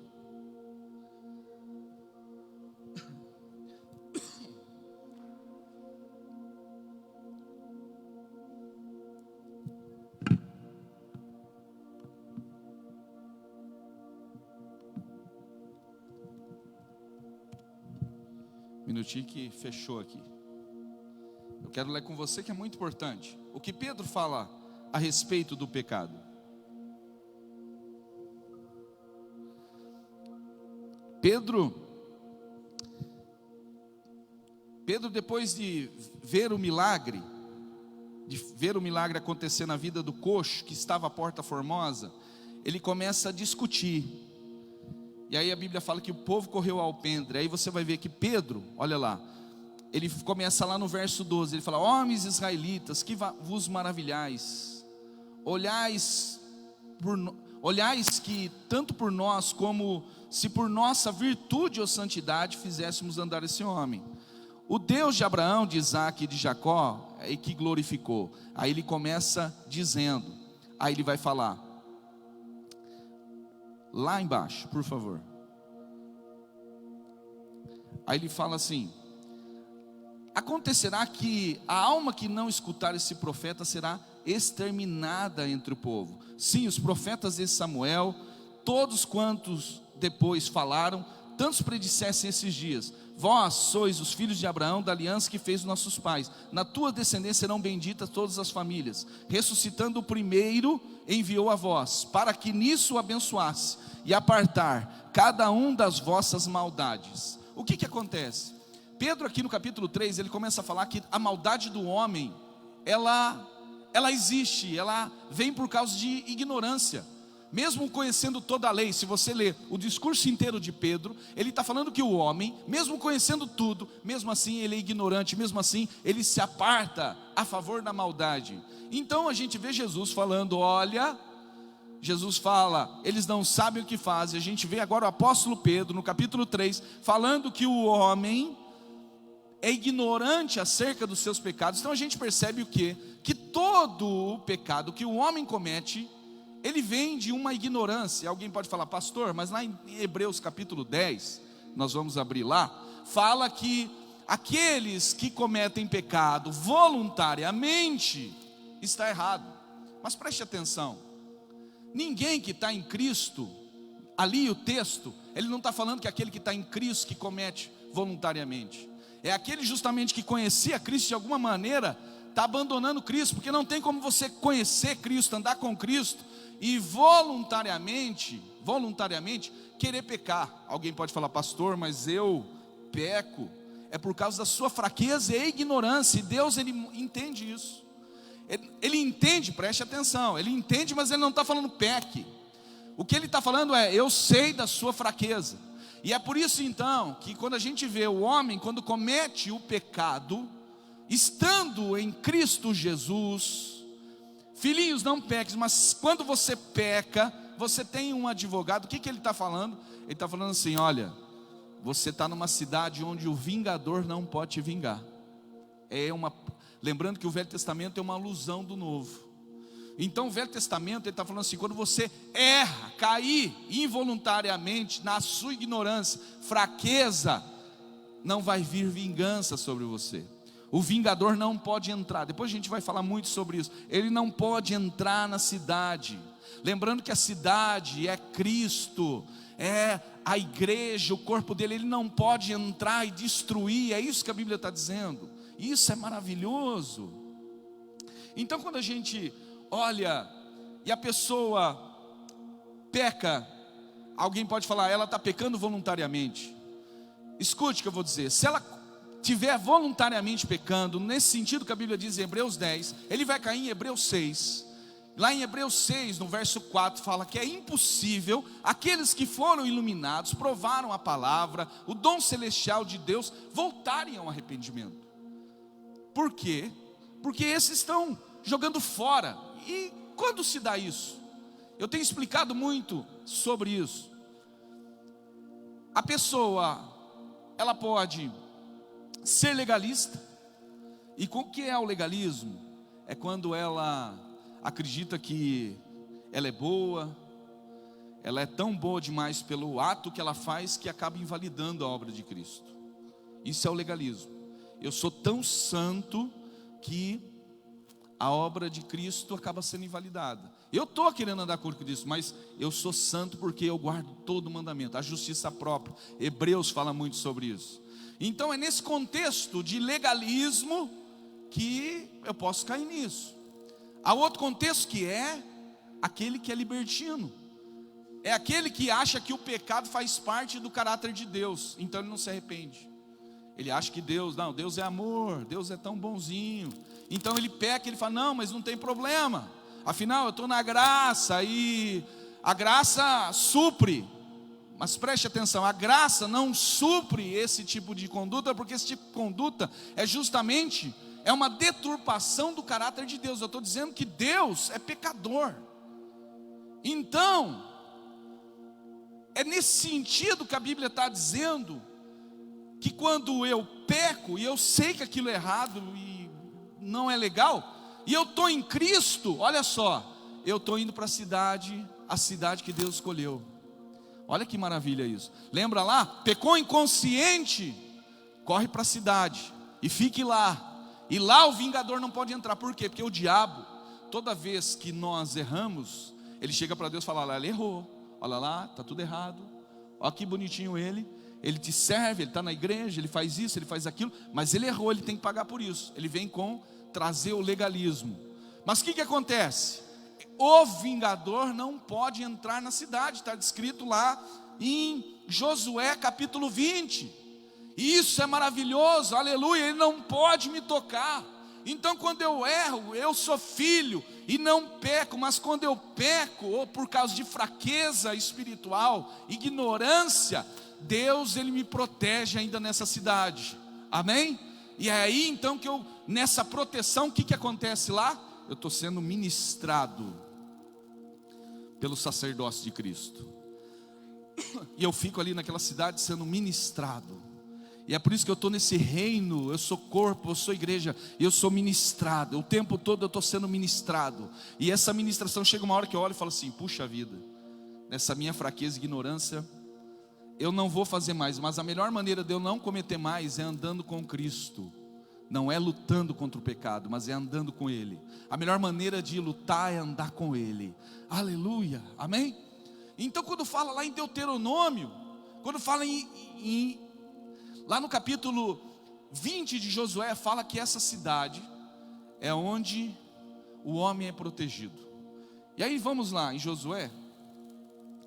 S3: Minutinho que fechou aqui. Eu quero ler com você que é muito importante. O que Pedro fala a respeito do pecado. Pedro, depois de ver o milagre acontecer na vida do coxo que estava à Porta Formosa, ele começa a discutir. E aí a Bíblia fala que o povo correu ao alpendre. Aí você vai ver que Pedro, olha lá, ele começa lá no verso 12, ele fala: homens israelitas, que vos maravilhais, olhais que tanto por nós, como se por nossa virtude ou santidade fizéssemos andar esse homem. O Deus de Abraão, de Isaac e de Jacó é que glorificou. Aí ele começa dizendo, aí ele vai falar, lá embaixo, por favor. Aí ele fala assim: acontecerá que a alma que não escutar esse profeta será exterminada entre o povo. Sim, os profetas de Samuel, todos quantos depois falaram, tantos predissessem esses dias: vós sois os filhos de Abraão, da aliança que fez nossos pais. Na tua descendência serão benditas todas as famílias. Ressuscitando o primeiro, enviou a vós, para que nisso o abençoasse e apartar cada um das vossas maldades. O que acontece? Pedro aqui no capítulo 3, ele começa a falar que a maldade do homem, ela existe, ela vem por causa de ignorância. Mesmo conhecendo toda a lei, se você ler o discurso inteiro de Pedro, ele está falando que o homem, mesmo conhecendo tudo, mesmo assim ele é ignorante, mesmo assim ele se aparta a favor da maldade. Então a gente vê Jesus falando, olha, Jesus fala, eles não sabem o que fazem. A gente vê agora o apóstolo Pedro no capítulo 3, falando que o homem é ignorante acerca dos seus pecados. Então a gente percebe o quê? Que todo o pecado que o homem comete, ele vem de uma ignorância. Alguém pode falar, pastor, mas lá em Hebreus capítulo 10, nós vamos abrir lá, fala que aqueles que cometem pecado voluntariamente, está errado. Mas preste atenção, ninguém que está em Cristo, ali o texto, ele não está falando que aquele que está em Cristo que comete voluntariamente. É aquele justamente que conhecia Cristo de alguma maneira, está abandonando Cristo, porque não tem como você conhecer Cristo, andar com Cristo, e voluntariamente querer pecar. Alguém pode falar, pastor, mas eu peco, é por causa da sua fraqueza e ignorância, e Deus, ele entende isso, ele entende, preste atenção, ele entende, mas ele não está falando peque. O que ele está falando é, eu sei da sua fraqueza. E é por isso então, que quando a gente vê o homem, quando comete o pecado, estando em Cristo Jesus, filhinhos, não peques, mas quando você peca, você tem um advogado. O que ele está falando? Ele está falando assim, olha, você está numa cidade onde o vingador não pode te vingar. Lembrando que o Velho Testamento é uma alusão do Novo. Então o Velho Testamento, ele está falando assim, quando você erra, cair involuntariamente na sua ignorância, fraqueza, não vai vir vingança sobre você. O vingador não pode entrar. Depois a gente vai falar muito sobre isso. Ele não pode entrar na cidade. Lembrando que a cidade é Cristo, é a igreja, o corpo dele. Ele não pode entrar e destruir. É isso que a Bíblia está dizendo. Isso é maravilhoso. Então quando a gente olha e a pessoa peca, alguém pode falar, ela está pecando voluntariamente. Escute o que eu vou dizer. Se ela estiver voluntariamente pecando, nesse sentido que a Bíblia diz em Hebreus 10, ele vai cair em Hebreus 6. Lá em Hebreus 6, no verso 4, fala que é impossível aqueles que foram iluminados, provaram a palavra, o dom celestial de Deus, voltarem ao arrependimento. Por quê? Porque esses estão jogando fora. E quando se dá isso? Eu tenho explicado muito sobre isso. a pessoa, ela pode ser legalista. E com o que é o legalismo? É quando ela acredita que ela é boa, ela é tão boa demais pelo ato que ela faz que acaba invalidando a obra de Cristo. Isso é o legalismo. Eu sou tão santo que a obra de Cristo acaba sendo invalidada. Eu estou querendo andar com Cristo, mas eu sou santo porque eu guardo todo o mandamento, a justiça própria. Hebreus fala muito sobre isso. Então é nesse contexto de legalismo que eu posso cair nisso. Há outro contexto que é aquele que é libertino. É aquele que acha que o pecado faz parte do caráter de Deus, então ele não se arrepende. Ele acha que Deus é amor, Deus é tão bonzinho. Então ele peca, ele fala, não, mas não tem problema. Afinal, eu estou na graça e a graça supre. Mas preste atenção, a graça não supre esse tipo de conduta, porque esse tipo de conduta é justamente uma deturpação do caráter de Deus. Eu estou dizendo que Deus é pecador. Então, é nesse sentido que a Bíblia está dizendo que quando eu peco e eu sei que aquilo é errado e não é legal, e eu estou em Cristo, olha só, eu estou indo para a cidade que Deus escolheu. Olha que maravilha isso. Lembra lá? Pecou inconsciente, corre para a cidade e fique lá. E lá o vingador não pode entrar. Por quê? Porque o diabo, toda vez que nós erramos, ele chega para Deus e fala, ele errou. Olha lá, está tudo errado. Olha que bonitinho ele te serve, ele está na igreja, ele faz isso, ele faz aquilo, mas ele errou, ele tem que pagar por isso. Ele vem com trazer o legalismo. Mas o que acontece? O vingador não pode entrar na cidade, está descrito lá em Josué capítulo 20. E isso é maravilhoso, aleluia, ele não pode me tocar. Então quando eu erro, eu sou filho e não peco, mas quando eu peco, ou por causa de fraqueza espiritual, ignorância, Deus ele me protege ainda nessa cidade, amém? E é aí então que eu, nessa proteção, o que acontece lá? Eu estou sendo ministrado pelo sacerdócio de Cristo, e eu fico ali naquela cidade sendo ministrado. E é por isso que eu estou nesse reino, eu sou corpo, eu sou igreja, eu sou ministrado, o tempo todo eu estou sendo ministrado. E essa ministração chega uma hora que eu olho e falo assim, puxa vida, nessa minha fraqueza e ignorância, eu não vou fazer mais. Mas a melhor maneira de eu não cometer mais é andando com Cristo. Não é lutando contra o pecado, mas é andando com Ele. A melhor maneira de lutar é andar com Ele. Aleluia, amém? Então quando fala lá em Deuteronômio, quando fala lá no capítulo 20 de Josué, fala que essa cidade é onde o homem é protegido. E aí vamos lá em Josué,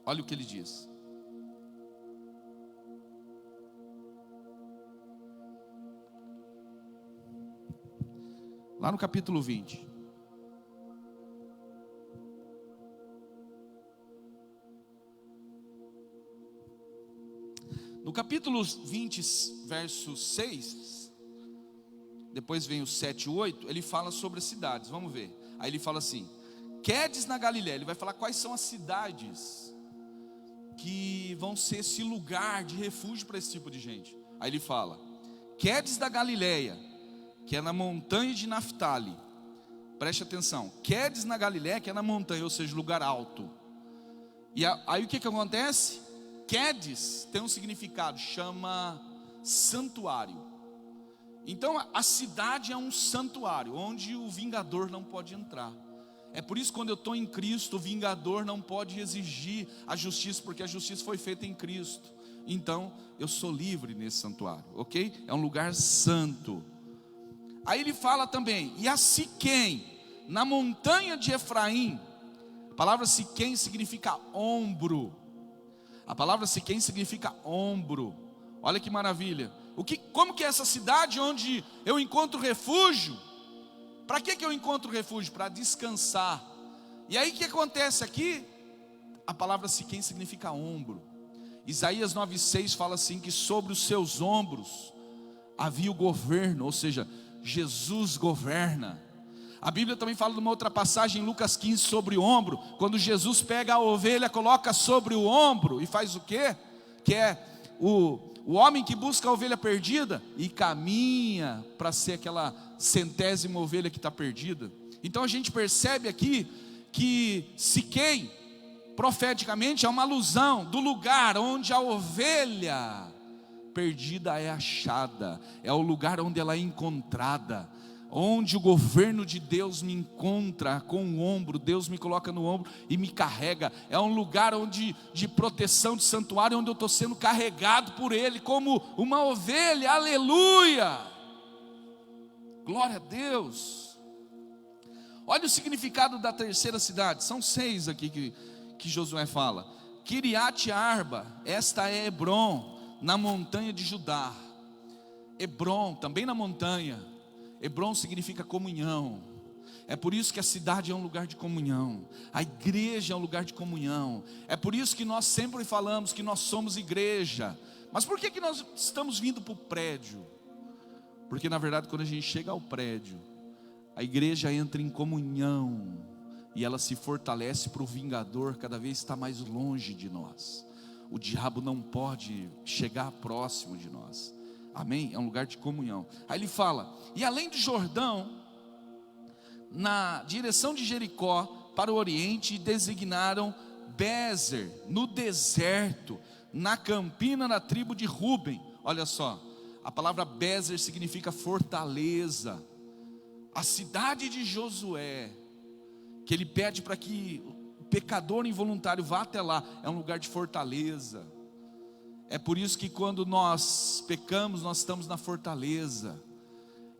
S3: olha o que ele diz. Lá no capítulo 20. No capítulo 20, verso 6, depois vem o 7 e 8, ele fala sobre as cidades, vamos ver. Aí ele fala assim, Quedes na Galiléia, ele vai falar quais são as cidades que vão ser esse lugar de refúgio para esse tipo de gente. Aí ele fala, Quedes da Galiléia, que é na montanha de Naftali, preste atenção, Quedes na Galiléia, que é na montanha, ou seja, lugar alto. E aí o que acontece? Quedes tem um significado, chama santuário. Então a cidade é um santuário, onde o vingador não pode entrar. É por isso que quando eu estou em Cristo, o vingador não pode exigir a justiça, porque a justiça foi feita em Cristo. Então eu sou livre nesse santuário, ok? É um lugar santo. Aí ele fala também, e a Siquém, na montanha de Efraim. A palavra Siquém significa ombro. A palavra Siquém significa ombro. Olha que maravilha. Como que é essa cidade onde eu encontro refúgio? Para que eu encontro refúgio? Para descansar. E aí o que acontece aqui? A palavra Siquém significa ombro. Isaías 9,6 fala assim, que sobre os seus ombros havia o governo, ou seja, Jesus governa. A Bíblia também fala de uma outra passagem em Lucas 15 sobre o ombro, quando Jesus pega a ovelha, coloca sobre o ombro e faz o quê? Que é o homem que busca a ovelha perdida e caminha para ser aquela 100ª ovelha que está perdida. Então a gente percebe aqui que Siquém, profeticamente, é uma alusão do lugar onde a ovelha perdida é achada, é o lugar onde ela é encontrada, onde o governo de Deus me encontra com o ombro, Deus me coloca no ombro e me carrega. É um lugar de proteção, de santuário, onde eu estou sendo carregado por Ele como uma ovelha. Aleluia, glória a Deus. Olha o significado da terceira cidade. São 6 aqui que Josué fala. Kiriat Arba, esta é Hebron, na montanha de Judá. Hebron, também na montanha. Hebron significa comunhão. É por isso que a cidade é um lugar de comunhão. A igreja é um lugar de comunhão. É por isso que nós sempre falamos que nós somos igreja. Mas por que nós estamos vindo para o prédio? Porque na verdade quando a gente chega ao prédio, a igreja entra em comunhão e ela se fortalece para o vingador cada vez estar mais longe de nós. O diabo não pode chegar próximo de nós. Amém? É um lugar de comunhão. Aí ele fala: e além do Jordão, na direção de Jericó, para o oriente, designaram Bezer, no deserto, na campina da tribo de Ruben. Olha só, a palavra Bezer significa fortaleza. A cidade de Josué, que ele pede para que o pecador involuntário vá até lá, é um lugar de fortaleza. É por isso que quando nós pecamos, nós estamos na fortaleza.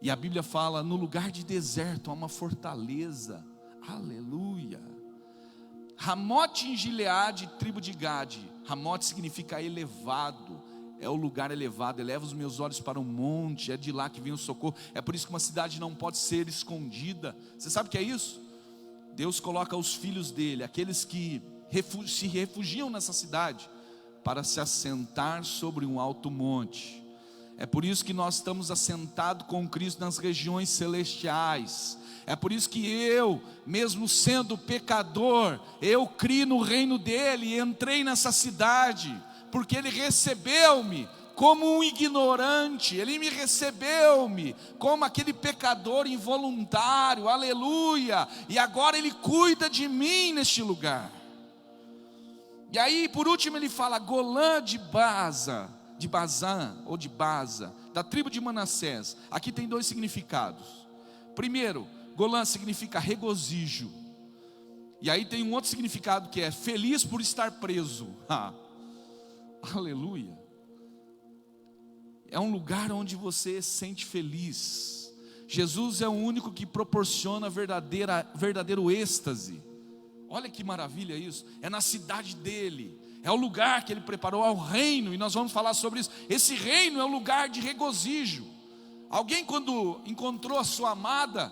S3: E a Bíblia fala, no lugar de deserto há uma fortaleza. Aleluia. Ramote em Gileade, tribo de Gade. Ramote significa elevado. É o lugar elevado. Eleva os meus olhos para o monte. É de lá que vem o socorro. É por isso que uma cidade não pode ser escondida. Você sabe o que é isso? Deus coloca os filhos dele, aqueles que se refugiam nessa cidade, para se assentar sobre um alto monte. É por isso que nós estamos assentados com Cristo nas regiões celestiais. É por isso que eu, mesmo sendo pecador, eu criei no reino dele e entrei nessa cidade, porque ele recebeu-me como um ignorante, ele me recebeu-me como aquele pecador involuntário, aleluia, e agora ele cuida de mim neste lugar. E aí, por último, ele fala Golã de Bazã, da tribo de Manassés. Aqui tem 2 significados. Primeiro, Golã significa regozijo. E aí tem um outro significado que é feliz por estar preso. Aleluia. É um lugar onde você se sente feliz. Jesus é o único que proporciona verdadeiro êxtase. Olha que maravilha isso. É na cidade dele. É o lugar que ele preparou, ao reino. E nós vamos falar sobre isso. Esse reino é um lugar de regozijo. Alguém quando encontrou a sua amada,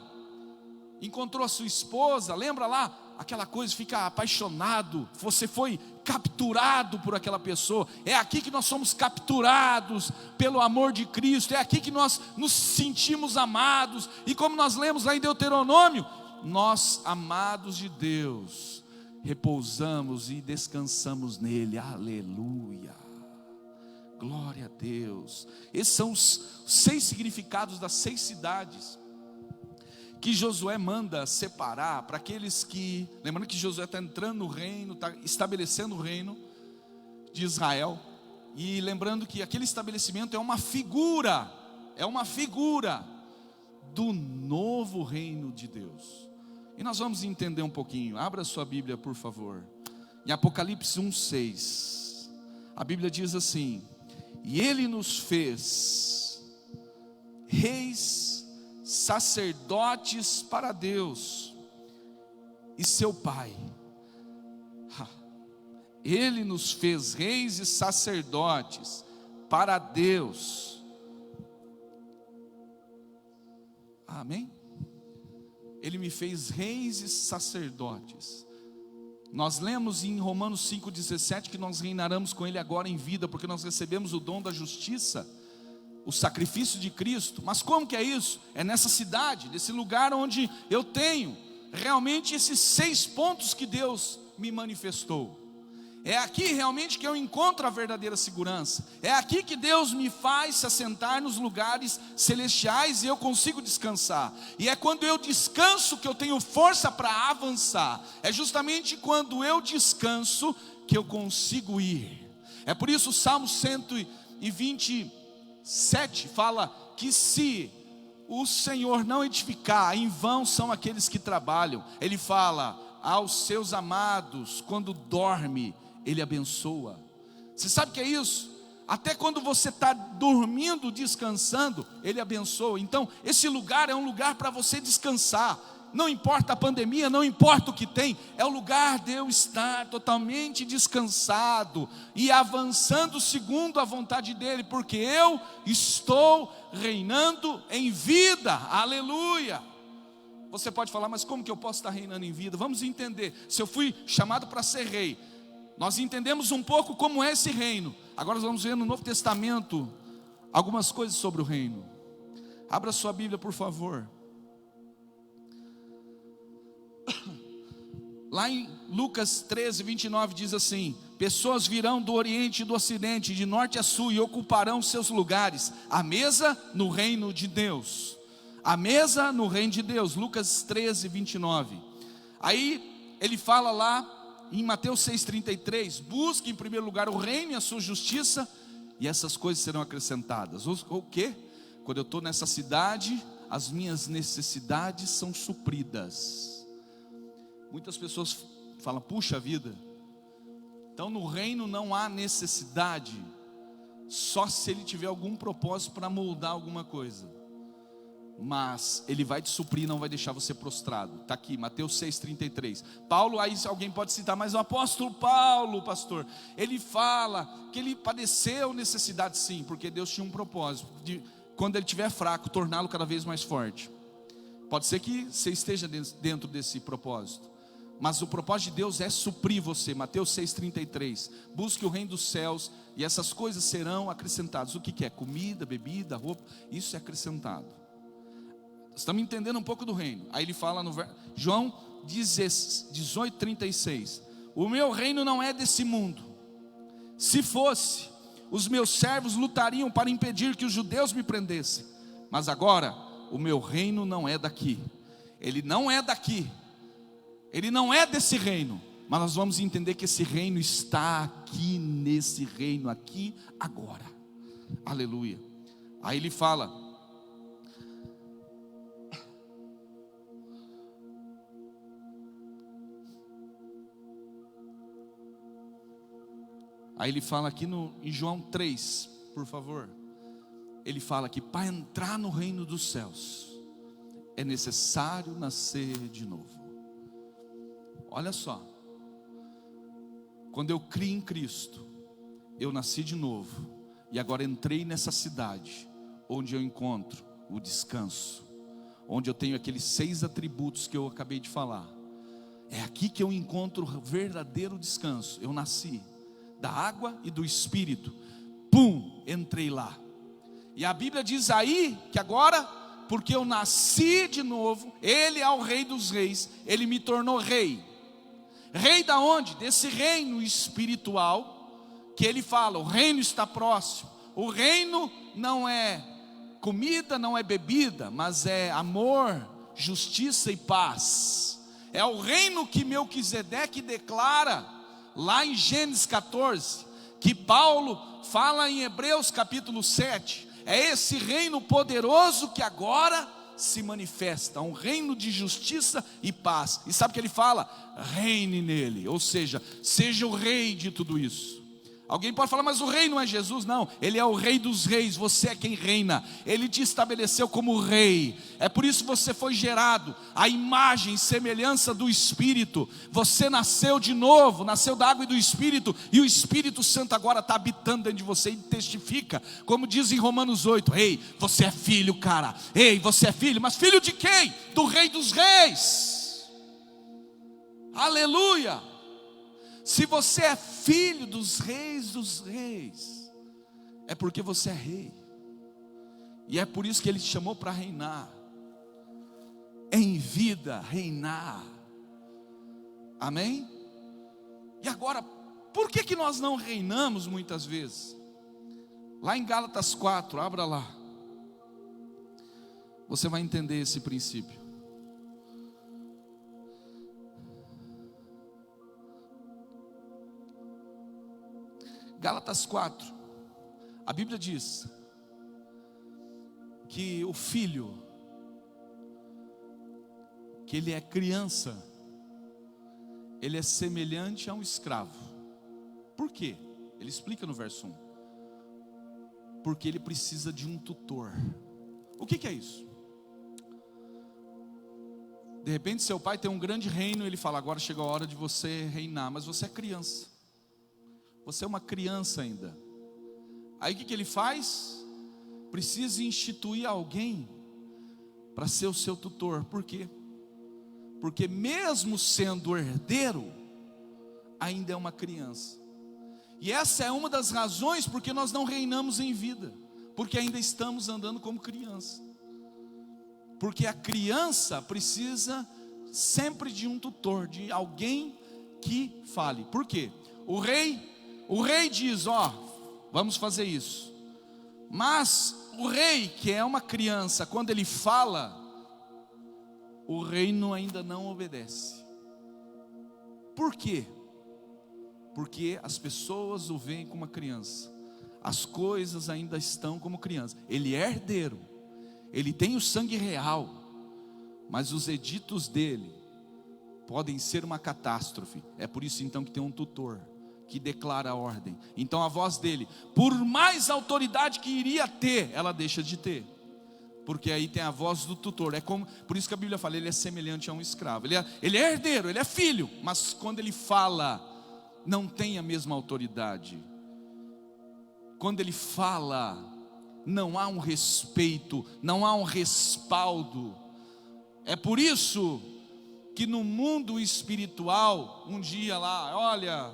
S3: encontrou a sua esposa, lembra lá? Aquela coisa, fica apaixonado. Você foi capturado por aquela pessoa. É aqui que nós somos capturados pelo amor de Cristo. É aqui que nós nos sentimos amados. E como nós lemos lá em Deuteronômio, nós, amados de Deus, repousamos e descansamos nele. Aleluia, glória a Deus. Esses são os 6 significados das 6 cidades que Josué manda separar para aqueles que, lembrando que Josué está entrando no reino, está estabelecendo o reino de Israel, e lembrando que aquele estabelecimento é uma figura do novo reino de Deus. E nós vamos entender um pouquinho. Abra sua Bíblia, por favor, em Apocalipse 1:6. A Bíblia diz assim: e ele nos fez reis, sacerdotes para Deus e seu Pai. Ele nos fez reis e sacerdotes para Deus. Amém? Ele me fez reis e sacerdotes. Nós lemos em Romanos 5,17 que nós reinaremos com ele agora em vida, porque nós recebemos o dom da justiça, o sacrifício de Cristo. Mas como que é isso? É nessa cidade, nesse lugar onde eu tenho realmente esses 6 pontos que Deus me manifestou. É aqui realmente que eu encontro a verdadeira segurança. É aqui que Deus me faz se assentar nos lugares celestiais e eu consigo descansar. E é quando eu descanso que eu tenho força para avançar. É justamente quando eu descanso que eu consigo ir. É por isso o Salmo 127 fala que se o Senhor não edificar, em vão são aqueles que trabalham. Ele fala aos seus amados, quando dorme, Ele abençoa. Você sabe o que é isso? Até quando você está dormindo, descansando, Ele abençoa. Então, esse lugar é um lugar para você descansar. Não importa a pandemia, não importa o que tem, é o lugar de eu estar totalmente descansado e avançando segundo a vontade dEle, porque eu estou reinando em vida. Aleluia! Você pode falar, mas como que eu posso estar reinando em vida? Vamos entender. Se eu fui chamado para ser rei, nós entendemos um pouco como é esse reino. Agora nós vamos ver no Novo Testamento algumas coisas sobre o reino. Abra sua Bíblia, por favor. Lá em Lucas 13, 29 diz assim: pessoas virão do oriente e do ocidente, de norte a sul, e ocuparão seus lugares, a mesa no reino de Deus. A mesa no reino de Deus. Lucas 13, 29. Aí ele fala lá em Mateus 6,33: busque em primeiro lugar o reino e a sua justiça, e essas coisas serão acrescentadas. O quê? Quando eu estou nessa cidade, as minhas necessidades são supridas. Muitas pessoas falam, puxa vida, então no reino não há necessidade, só se ele tiver algum propósito para moldar alguma coisa. Mas Ele vai te suprir, não vai deixar você prostrado. Está aqui, Mateus 6,33. Paulo, aí alguém pode citar, mas o apóstolo Paulo, pastor, ele fala que ele padeceu necessidade, sim, porque Deus tinha um propósito de, quando ele estiver fraco, torná-lo cada vez mais forte. Pode ser que você esteja dentro desse propósito, mas o propósito de Deus é suprir você. Mateus 6,33. Busque o reino dos céus e essas coisas serão acrescentadas. O que é? Comida, bebida, roupa, isso é acrescentado. Estamos entendendo um pouco do reino. Aí ele fala no João 18,36: o meu reino não é desse mundo. Se fosse, os meus servos lutariam para impedir que os judeus me prendessem. Mas agora, o meu reino não é daqui. Ele não é daqui. Ele não é desse reino. Mas nós vamos entender que esse reino está aqui, nesse reino aqui, agora. Aleluia. Aí ele fala, aqui em João 3, por favor. Ele fala que para entrar no reino dos céus é necessário nascer de novo. Olha só, quando eu criei em Cristo, eu nasci de novo, e agora entrei nessa cidade, onde eu encontro o descanso, onde eu tenho aqueles 6 atributos que eu acabei de falar. É aqui que eu encontro o verdadeiro descanso. Eu nasci da água e do Espírito, entrei lá. E a Bíblia diz aí, que agora, porque eu nasci de novo, Ele é o Rei dos Reis, Ele me tornou Rei. Rei da onde? Desse reino espiritual, que Ele fala, o reino está próximo. O reino não é comida, não é bebida, mas é amor, justiça e paz. É o reino que Melquisedeque declara lá em Gênesis 14, que Paulo fala em Hebreus capítulo 7. É esse reino poderoso que agora se manifesta, um reino de justiça e paz. E sabe o que ele fala? Reine nele, ou seja, seja o rei de tudo isso. Alguém pode falar, mas o rei não é Jesus? Não, Ele é o Rei dos Reis, você é quem reina. Ele te estabeleceu como rei. É por isso que você foi gerado à imagem e semelhança do Espírito. Você nasceu de novo, nasceu da água e do Espírito, e o Espírito Santo agora está habitando dentro de você e testifica, como diz em Romanos 8, ei, você é filho, cara. Ei, você é filho, mas filho de quem? Do Rei dos Reis. Aleluia. Se você é filho dos reis, é porque você é rei. E é por isso que Ele te chamou para reinar. Em vida, reinar. Amém? E agora, Por que nós não reinamos muitas vezes? Lá em Gálatas 4, abra lá. Você vai entender esse princípio. Gálatas 4, a Bíblia diz que o filho, que ele é criança, ele é semelhante a um escravo. Por quê? Ele explica no verso 1. Porque ele precisa de um tutor. O que é isso? De repente seu pai tem um grande reino e ele fala: agora chegou a hora de você reinar. Mas você é criança. Você é uma criança ainda. Aí o que ele faz? Precisa instituir alguém para ser o seu tutor. Por quê? Porque mesmo sendo herdeiro, ainda é uma criança. E essa é uma das razões porque nós não reinamos em vida, porque ainda estamos andando como criança. Porque a criança precisa sempre de um tutor, de alguém que fale. Por quê? O rei diz: ó, vamos fazer isso. Mas o rei, que é uma criança, quando ele fala, o reino ainda não obedece. Por quê? Porque as pessoas o veem como uma criança. As coisas ainda estão como criança. Ele é herdeiro, ele tem o sangue real, mas os editos dele podem ser uma catástrofe. É por isso então que tem um tutor que declara a ordem. Então a voz dele, por mais autoridade que iria ter, ela deixa de ter. Porque aí tem a voz do tutor. É como, por isso que a Bíblia fala, ele é semelhante a um escravo. Ele é herdeiro, ele é filho, mas quando ele fala, não tem a mesma autoridade. Quando ele fala, não há um respeito, não há um respaldo. É por isso que no mundo espiritual, um dia lá, olha,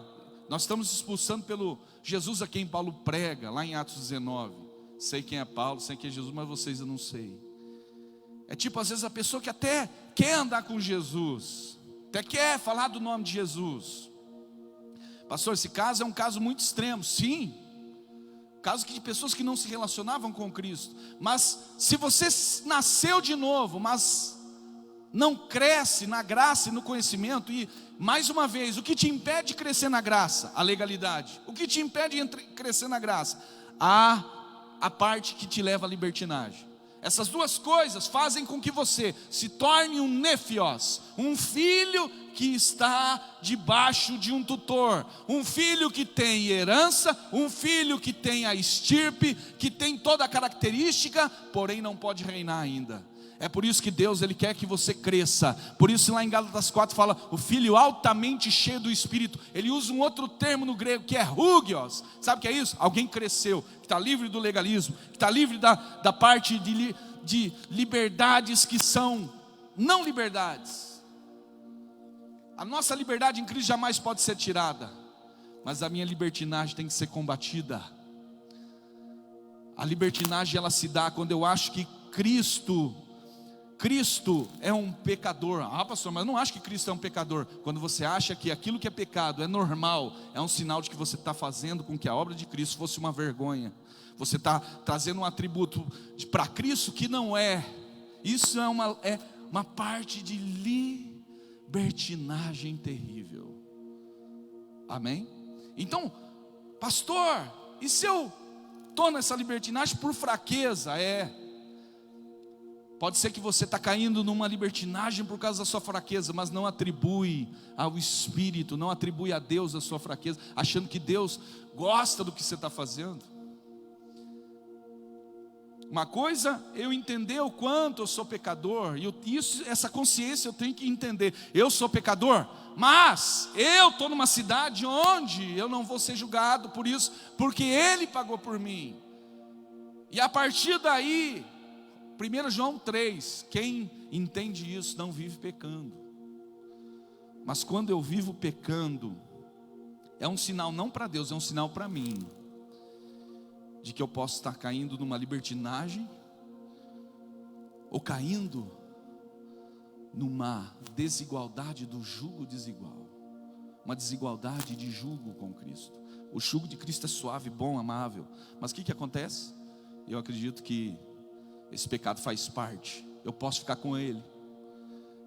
S3: nós estamos expulsando pelo Jesus a quem Paulo prega, lá em Atos 19. Sei quem é Paulo, sei quem é Jesus, mas vocês eu não sei. É tipo, às vezes a pessoa que até quer andar com Jesus, até quer falar do nome de Jesus. Pastor, esse caso é um caso muito extremo. Sim, caso de pessoas que não se relacionavam com Cristo. Mas se você nasceu de novo, mas não cresce na graça e no conhecimento, e mais uma vez, o que te impede de crescer na graça? A legalidade. O que te impede de crescer na graça? A parte que te leva à libertinagem. Essas duas coisas fazem com que você se torne um nefios, um filho que está debaixo de um tutor, um filho que tem herança, um filho que tem a estirpe, que tem toda a característica, porém não pode reinar ainda. É por isso que Deus, Ele quer que você cresça. Por isso lá em Gálatas 4 fala, o filho altamente cheio do Espírito. Ele usa um outro termo no grego, que é rugios. Sabe o que é isso? Alguém cresceu, que está livre do legalismo, que está livre da parte de liberdades que são não liberdades. A nossa liberdade em Cristo jamais pode ser tirada, mas a minha libertinagem tem que ser combatida. A libertinagem ela se dá quando eu acho que Cristo é um pecador. Ah, pastor, mas eu não acho que Cristo é um pecador. Quando você acha que aquilo que é pecado é normal, é um sinal de que você está fazendo com que a obra de Cristo fosse uma vergonha. Você está trazendo um atributo para Cristo que não é. Isso é uma parte de libertinagem terrível. Amém? Então, pastor, e se eu estou nessa libertinagem por fraqueza? Pode ser que você está caindo numa libertinagem por causa da sua fraqueza, mas não atribui ao Espírito, não atribui a Deus a sua fraqueza, achando que Deus gosta do que você está fazendo. Uma coisa, eu entender o quanto eu sou pecador, e essa consciência eu tenho que entender. Eu sou pecador, mas eu estou numa cidade onde eu não vou ser julgado por isso, porque Ele pagou por mim. E a partir daí, 1 João 3, quem entende isso não vive pecando. Mas quando eu vivo pecando, é um sinal não para Deus, é um sinal para mim, de que eu posso estar caindo numa libertinagem, ou caindo numa desigualdade do jugo desigual. uma desigualdade de jugo com Cristo. O jugo de Cristo é suave, bom, amável. Mas o que acontece? Eu acredito que esse pecado faz parte. Eu posso ficar com ele.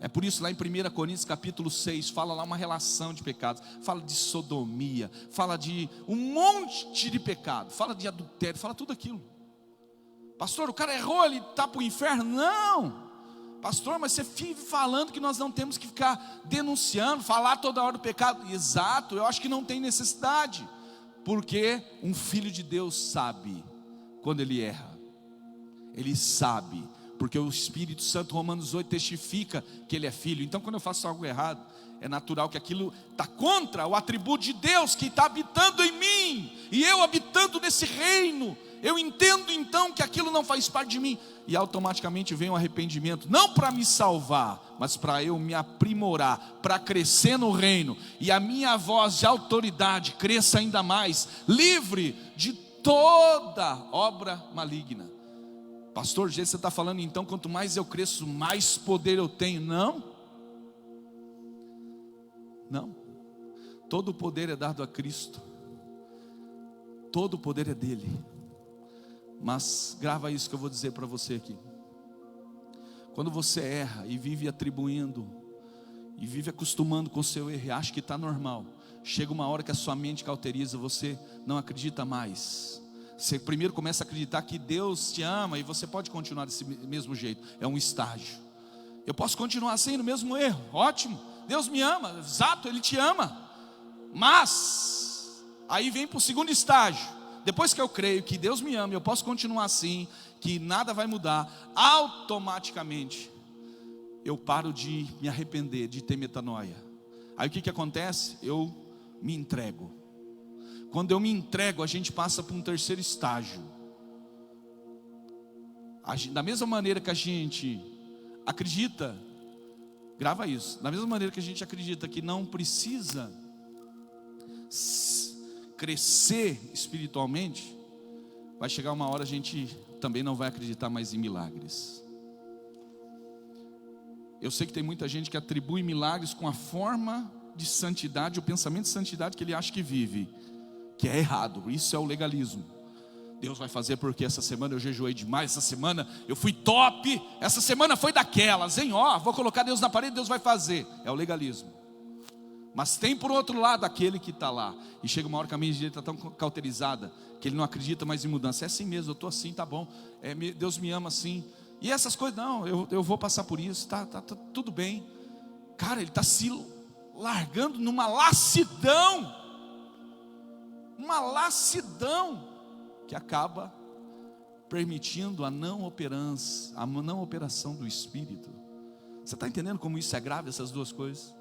S3: É por isso lá em 1 Coríntios capítulo 6, fala lá uma relação de pecados. Fala de sodomia, fala de um monte de pecado, fala de adultério, fala tudo aquilo. Pastor, o cara errou, ele está para o inferno? Não. Pastor, mas você vive falando que nós não temos que ficar denunciando, falar toda hora do pecado. Exato, eu acho que não tem necessidade. Porque um filho de Deus sabe quando ele erra. Ele sabe, porque o Espírito Santo, Romanos 8, testifica que ele é filho. Então quando eu faço algo errado, é natural que aquilo está contra o atributo de Deus que está habitando em mim, e eu habitando nesse reino, eu entendo então que aquilo não faz parte de mim, e automaticamente vem um arrependimento, não para me salvar, mas para eu me aprimorar, para crescer no reino, e a minha voz de autoridade cresça ainda mais, livre de toda obra maligna. Pastor, você está falando então, quanto mais eu cresço, mais poder eu tenho? Não, todo o poder é dado a Cristo, todo o poder é dele. Mas grava isso que eu vou dizer para você aqui. Quando você erra e vive atribuindo, e vive acostumando com o seu erro, e acha que está normal, chega uma hora que a sua mente cauteriza, você não acredita mais. Você primeiro começa a acreditar que Deus te ama, e você pode continuar desse mesmo jeito. É um estágio. Eu posso continuar assim no mesmo erro, ótimo, Deus me ama, exato, Ele te ama. Mas aí vem para o segundo estágio. Depois que eu creio que Deus me ama, eu posso continuar assim, que nada vai mudar, automaticamente eu paro de me arrepender, de ter metanoia. Aí o que acontece? Eu me entrego. Quando eu me entrego, a gente passa para um terceiro estágio. Da mesma maneira que a gente acredita, grava isso, da mesma maneira que a gente acredita que não precisa crescer espiritualmente, vai chegar uma hora a gente também não vai acreditar mais em milagres. Eu sei que tem muita gente que atribui milagres com a forma de santidade, o pensamento de santidade que ele acha que vive, que é errado. Isso é o legalismo. Deus vai fazer porque essa semana eu jejuei demais, essa semana eu fui top, essa semana foi daquelas, hein? Vou colocar Deus na parede, Deus vai fazer. É o legalismo. Mas tem por outro lado aquele que está lá, e chega uma hora que a mente dele está tão cauterizada, que ele não acredita mais em mudança. É assim mesmo, eu estou assim, tá bom, Deus me ama assim, e essas coisas, não, eu vou passar por isso, tá tudo bem. Cara, ele está se largando numa lassidão, que acaba permitindo a não operação do Espírito. Você está entendendo como isso é grave, essas duas coisas?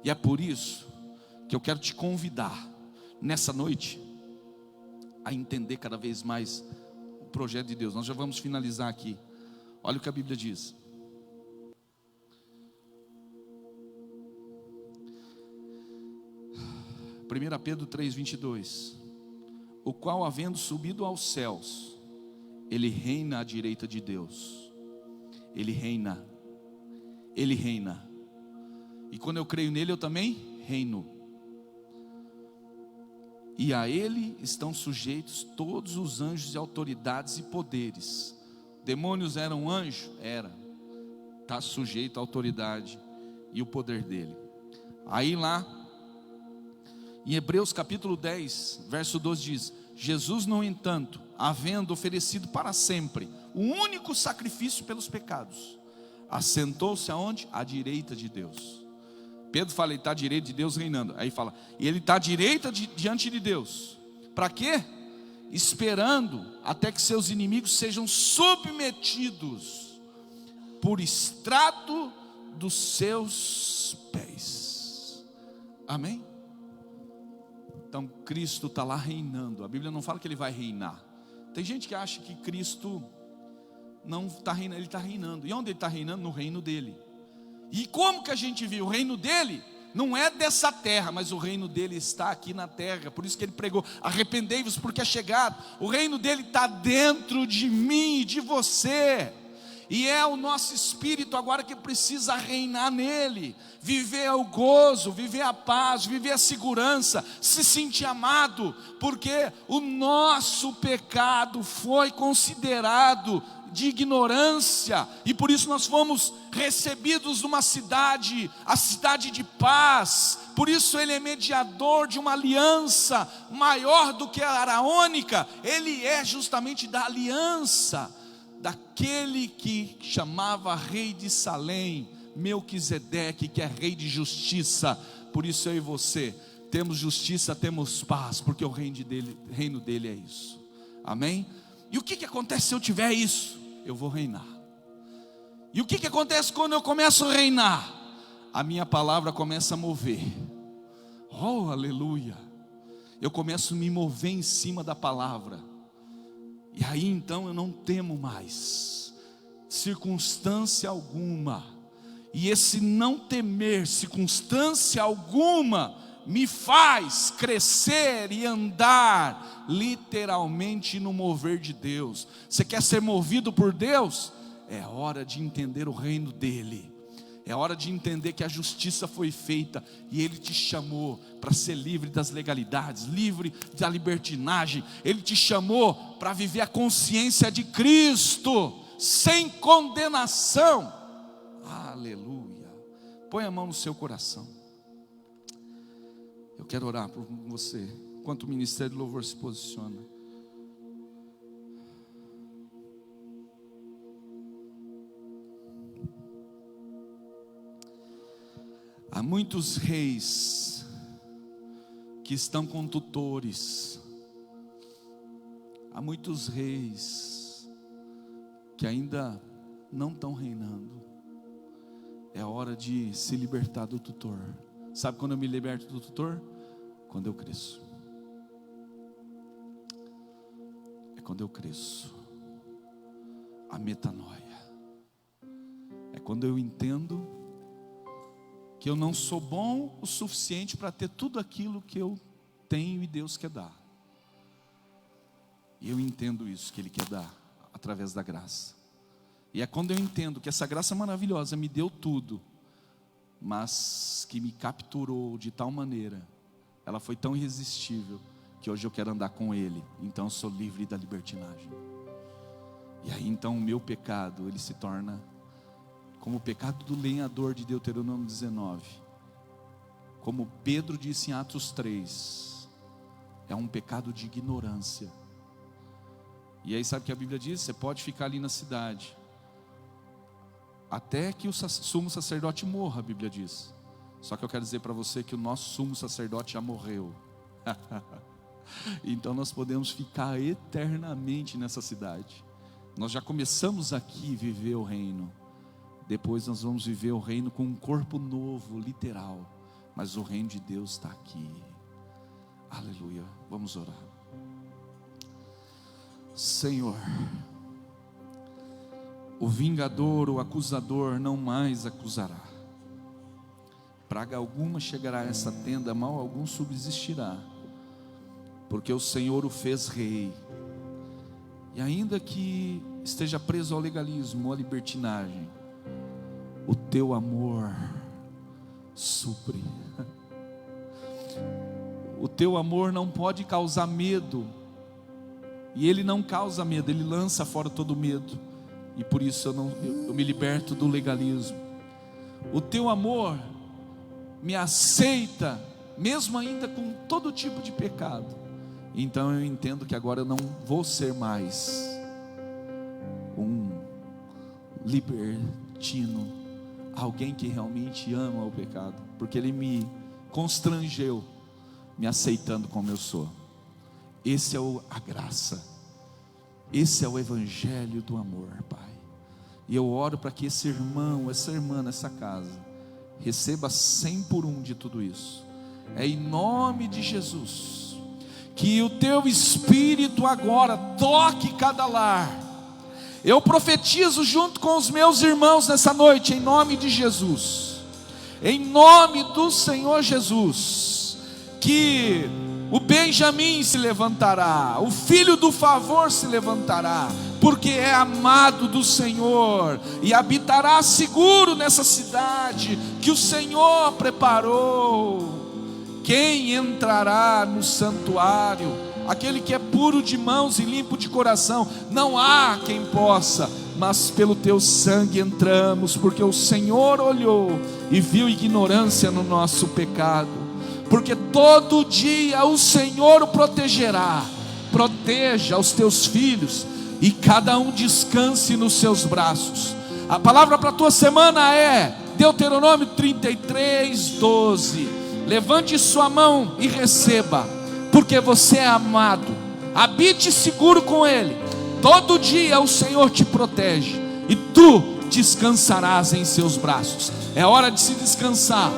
S3: E é por isso que eu quero te convidar nessa noite a entender cada vez mais o projeto de Deus. Nós já vamos finalizar aqui. Olha o que a Bíblia diz. Primeira Pedro 3:22. O qual, havendo subido aos céus, ele reina à direita de Deus. Ele reina. E quando eu creio nele, eu também reino. E a ele estão sujeitos todos os anjos e autoridades e poderes. Demônios eram anjo? Era. Está sujeito à autoridade e o poder dele. Aí lá, em Hebreus capítulo 10, verso 12 diz: Jesus, no entanto, havendo oferecido para sempre o único sacrifício pelos pecados, assentou-se aonde? À direita de Deus. Pedro fala, ele está à direita de Deus reinando. Aí fala, e ele está à direita diante de Deus. Para quê? Esperando até que seus inimigos sejam submetidos por estrado dos seus pés. Amém? Então Cristo está lá reinando. A Bíblia não fala que ele vai reinar. Tem gente que acha que Cristo não está reinando. Ele está reinando. E onde ele está reinando? No reino dele. E como que a gente viu? O reino dele não é dessa terra, mas o reino dele está aqui na terra. Por isso que ele pregou, arrependei-vos porque é chegado. O reino dele está dentro de mim e de você. E é o nosso espírito agora que precisa reinar nele, viver o gozo, viver a paz, viver a segurança, se sentir amado, porque o nosso pecado foi considerado de ignorância, e por isso nós fomos recebidos numa cidade, a cidade de paz. Por isso ele é mediador de uma aliança maior do que a araônica. Ele é justamente da aliança daquele que chamava rei de Salém, Melquisedeque, que é rei de justiça. Por isso eu e você temos justiça, temos paz, porque o reino dele é isso. Amém? E o que acontece se eu tiver isso? Eu vou reinar. E o que acontece quando eu começo a reinar? A minha palavra começa a mover. Oh, aleluia. Eu começo a me mover em cima da palavra. E aí então eu não temo mais circunstância alguma. E esse não temer circunstância alguma me faz crescer e andar literalmente no mover de Deus. Você quer ser movido por Deus? É hora de entender o reino dele. É hora de entender que a justiça foi feita e ele te chamou para ser livre das legalidades, livre da libertinagem. Ele te chamou para viver a consciência de Cristo, sem condenação. Aleluia. Põe a mão no seu coração. Eu quero orar por você, enquanto o Ministério do Louvor se posiciona. Há muitos reis que estão com tutores. Há muitos reis que ainda não estão reinando. É hora de se libertar do tutor. Sabe quando eu me liberto do tutor? Quando eu cresço. É quando eu cresço. A metanoia. É quando eu entendo que eu não sou bom o suficiente para ter tudo aquilo que eu tenho e Deus quer dar. E eu entendo isso que Ele quer dar através da graça. E é quando eu entendo que essa graça maravilhosa me deu tudo, mas que me capturou de tal maneira, ela foi tão irresistível, que hoje eu quero andar com Ele. Então eu sou livre da libertinagem. E aí então o meu pecado, ele se torna como o pecado do lenhador de Deuteronômio 19. Como Pedro disse em Atos 3, é um pecado de ignorância. E aí sabe o que a Bíblia diz? Você pode ficar ali na cidade até que o sumo sacerdote morra, a Bíblia diz. Só que eu quero dizer para você que o nosso sumo sacerdote já morreu. Então nós podemos ficar eternamente nessa cidade. Nós já começamos aqui a viver o reino. Depois nós vamos viver o reino com um corpo novo, literal. Mas o reino de Deus está aqui. Aleluia. Vamos orar. Senhor, o vingador, o acusador não mais acusará. Praga alguma chegará a essa tenda, mal algum subsistirá. Porque o Senhor o fez rei. E ainda que esteja preso ao legalismo, à libertinagem, o teu amor supre. O teu amor não pode causar medo. E ele não causa medo, ele lança fora todo medo. E por isso eu me liberto do legalismo. O teu amor me aceita, mesmo ainda com todo tipo de pecado. Então eu entendo que agora eu não vou ser mais um libertino, alguém que realmente ama o pecado, porque ele me constrangeu, me aceitando como eu sou. Esse é a graça, esse é o evangelho do amor, Pai. E eu oro para que esse irmão, essa irmã nessa casa receba 100 por 1 de tudo isso. É em nome de Jesus que o teu Espírito agora toque cada lar. Eu profetizo junto com os meus irmãos nessa noite, em nome de Jesus, em nome do Senhor Jesus, que o Benjamim se levantará, o filho do favor se levantará, porque é amado do Senhor, e habitará seguro nessa cidade que o Senhor preparou. Quem entrará no santuário? Aquele que é puro de mãos e limpo de coração. Não há quem possa, mas pelo teu sangue entramos, porque o Senhor olhou e viu ignorância no nosso pecado. Porque todo dia o Senhor o protegerá. Proteja os teus filhos, e cada um descanse nos seus braços. A palavra para a tua semana é Deuteronômio 33:12. Levante sua mão e receba, porque você é amado. Habite seguro com Ele. Todo dia o Senhor te protege, e tu descansarás em seus braços. É hora de se descansar.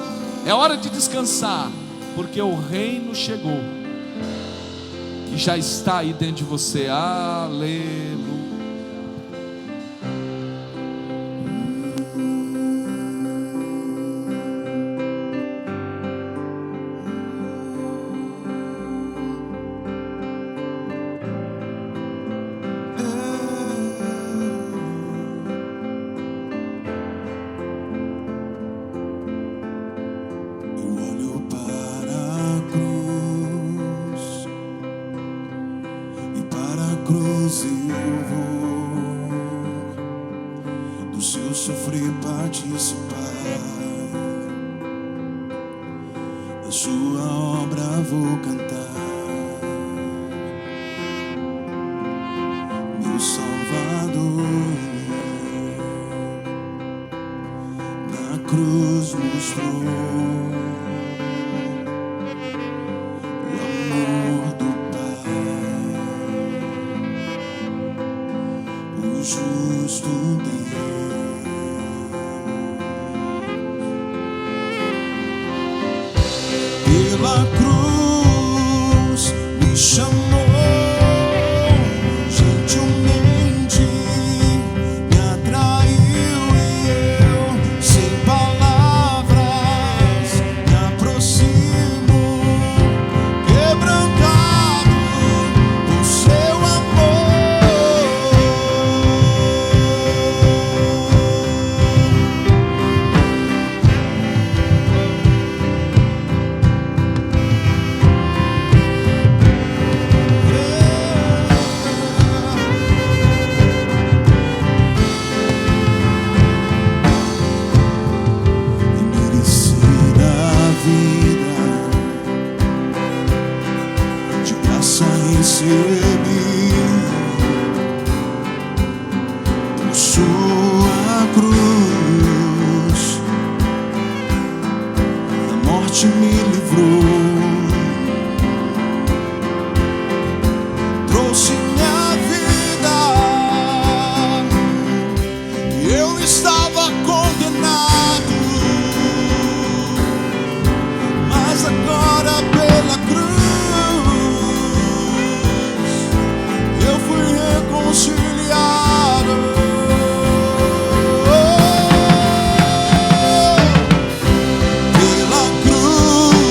S3: É hora de descansar, porque o reino chegou e já está aí dentro de você. Aleluia.
S2: Eu vou do seu sofrer participar, da sua obra vou cantar. Meu Salvador na cruz mostrou o amor do justo Deus. Pela cruz me chamou, gentilmente me atraiu, e eu, sem palavras, me aproximo, quebrantado por seu amor. Recebi por sua cruz, da morte me livrou, trouxe minha vida, eu estava condenado, mas agora pela cruz reconciliado. Pela cruz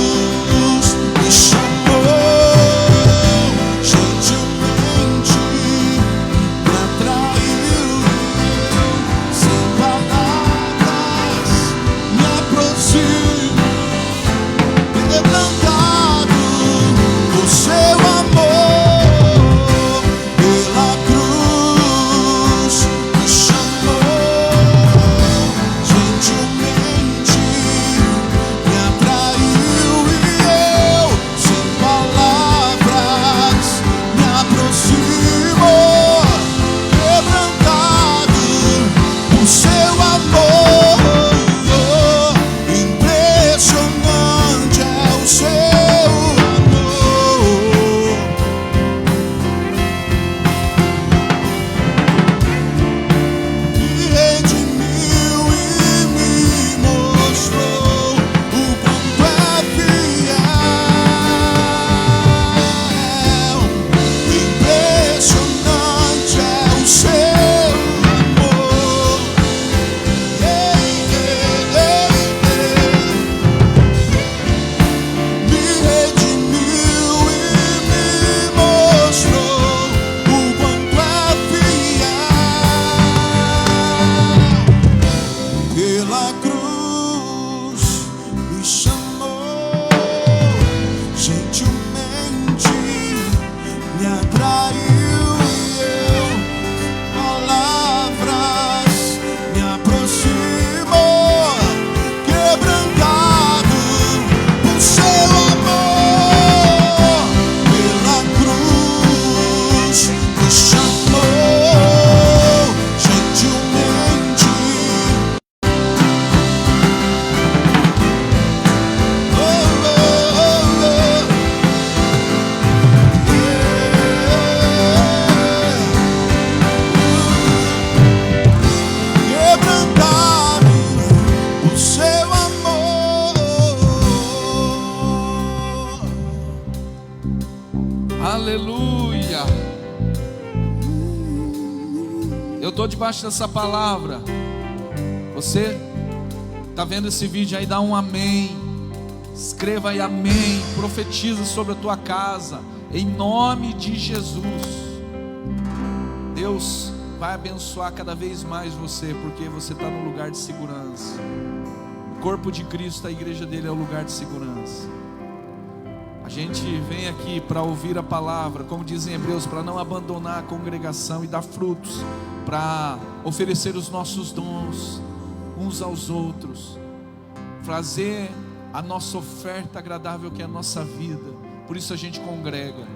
S3: Eu estou debaixo dessa palavra. Você está vendo esse vídeo aí? Dá um amém. Escreva aí amém. Profetiza sobre a tua casa, em nome de Jesus. Deus vai abençoar cada vez mais você, porque você está no lugar de segurança. O corpo de Cristo, a igreja dele é o lugar de segurança. A gente vem aqui para ouvir a palavra, como dizem Hebreus, para não abandonar a congregação e dar frutos, para oferecer os nossos dons uns aos outros, fazer a nossa oferta agradável, que é a nossa vida. Por isso a gente congrega.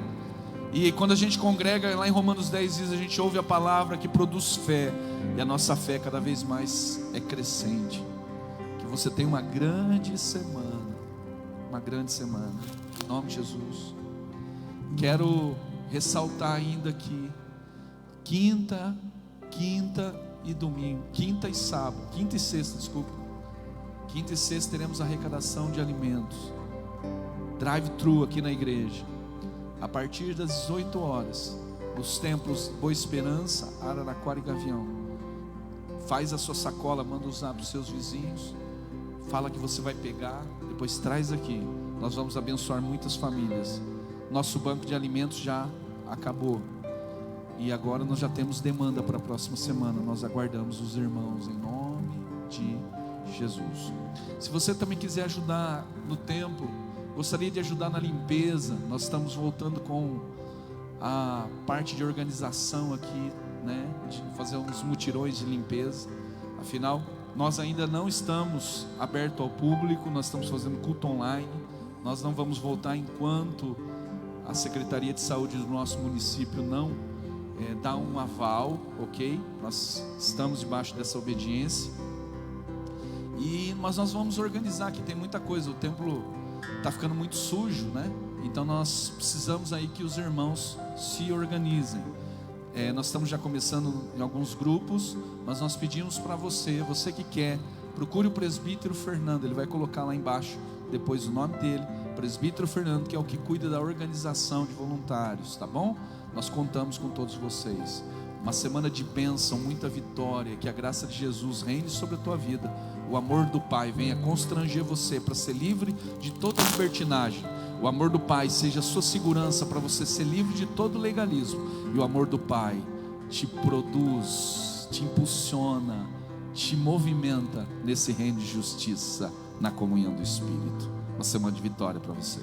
S3: E quando a gente congrega, lá em Romanos 10 diz, a gente ouve a palavra que produz fé, e a nossa fé cada vez mais é crescente. Que você tenha uma grande semana, em nome de Jesus. Quero ressaltar ainda aqui, quinta e domingo, quinta e sexta, quinta e sexta teremos arrecadação de alimentos, drive-thru aqui na igreja, a partir das 18 horas, nos templos Boa Esperança, Araraquara e Gavião. Faz a sua sacola, manda usar para os seus vizinhos, fala que você vai pegar, depois traz aqui. Nós vamos abençoar muitas famílias. Nosso banco de alimentos já acabou, e agora nós já temos demanda para a próxima semana. Nós aguardamos os irmãos em nome de Jesus. Se você também quiser ajudar no templo, gostaria de ajudar na limpeza, nós estamos voltando com a parte de organização aqui, né? De fazer uns mutirões de limpeza. Afinal, nós ainda não estamos abertos ao público, nós estamos fazendo culto online. Nós não vamos voltar enquanto a Secretaria de Saúde do nosso município não dá um aval, ok? Nós estamos debaixo dessa obediência. Mas nós vamos organizar, que tem muita coisa. O templo está ficando muito sujo, né? Então nós precisamos aí que os irmãos se organizem. Nós estamos já começando em alguns grupos, mas nós pedimos para você que quer, procure o presbítero Fernando. Ele vai colocar lá embaixo depois o nome dele, presbítero Fernando, que é o que cuida da organização de voluntários, tá bom? Nós contamos com todos vocês. Uma semana de bênção, muita vitória. Que a graça de Jesus reine sobre a tua vida. O amor do Pai venha constranger você para ser livre de toda libertinagem. O amor do Pai seja a sua segurança para você ser livre de todo legalismo. E o amor do Pai te produz, te impulsiona, te movimenta nesse reino de justiça, na comunhão do Espírito. Uma semana de vitória para você.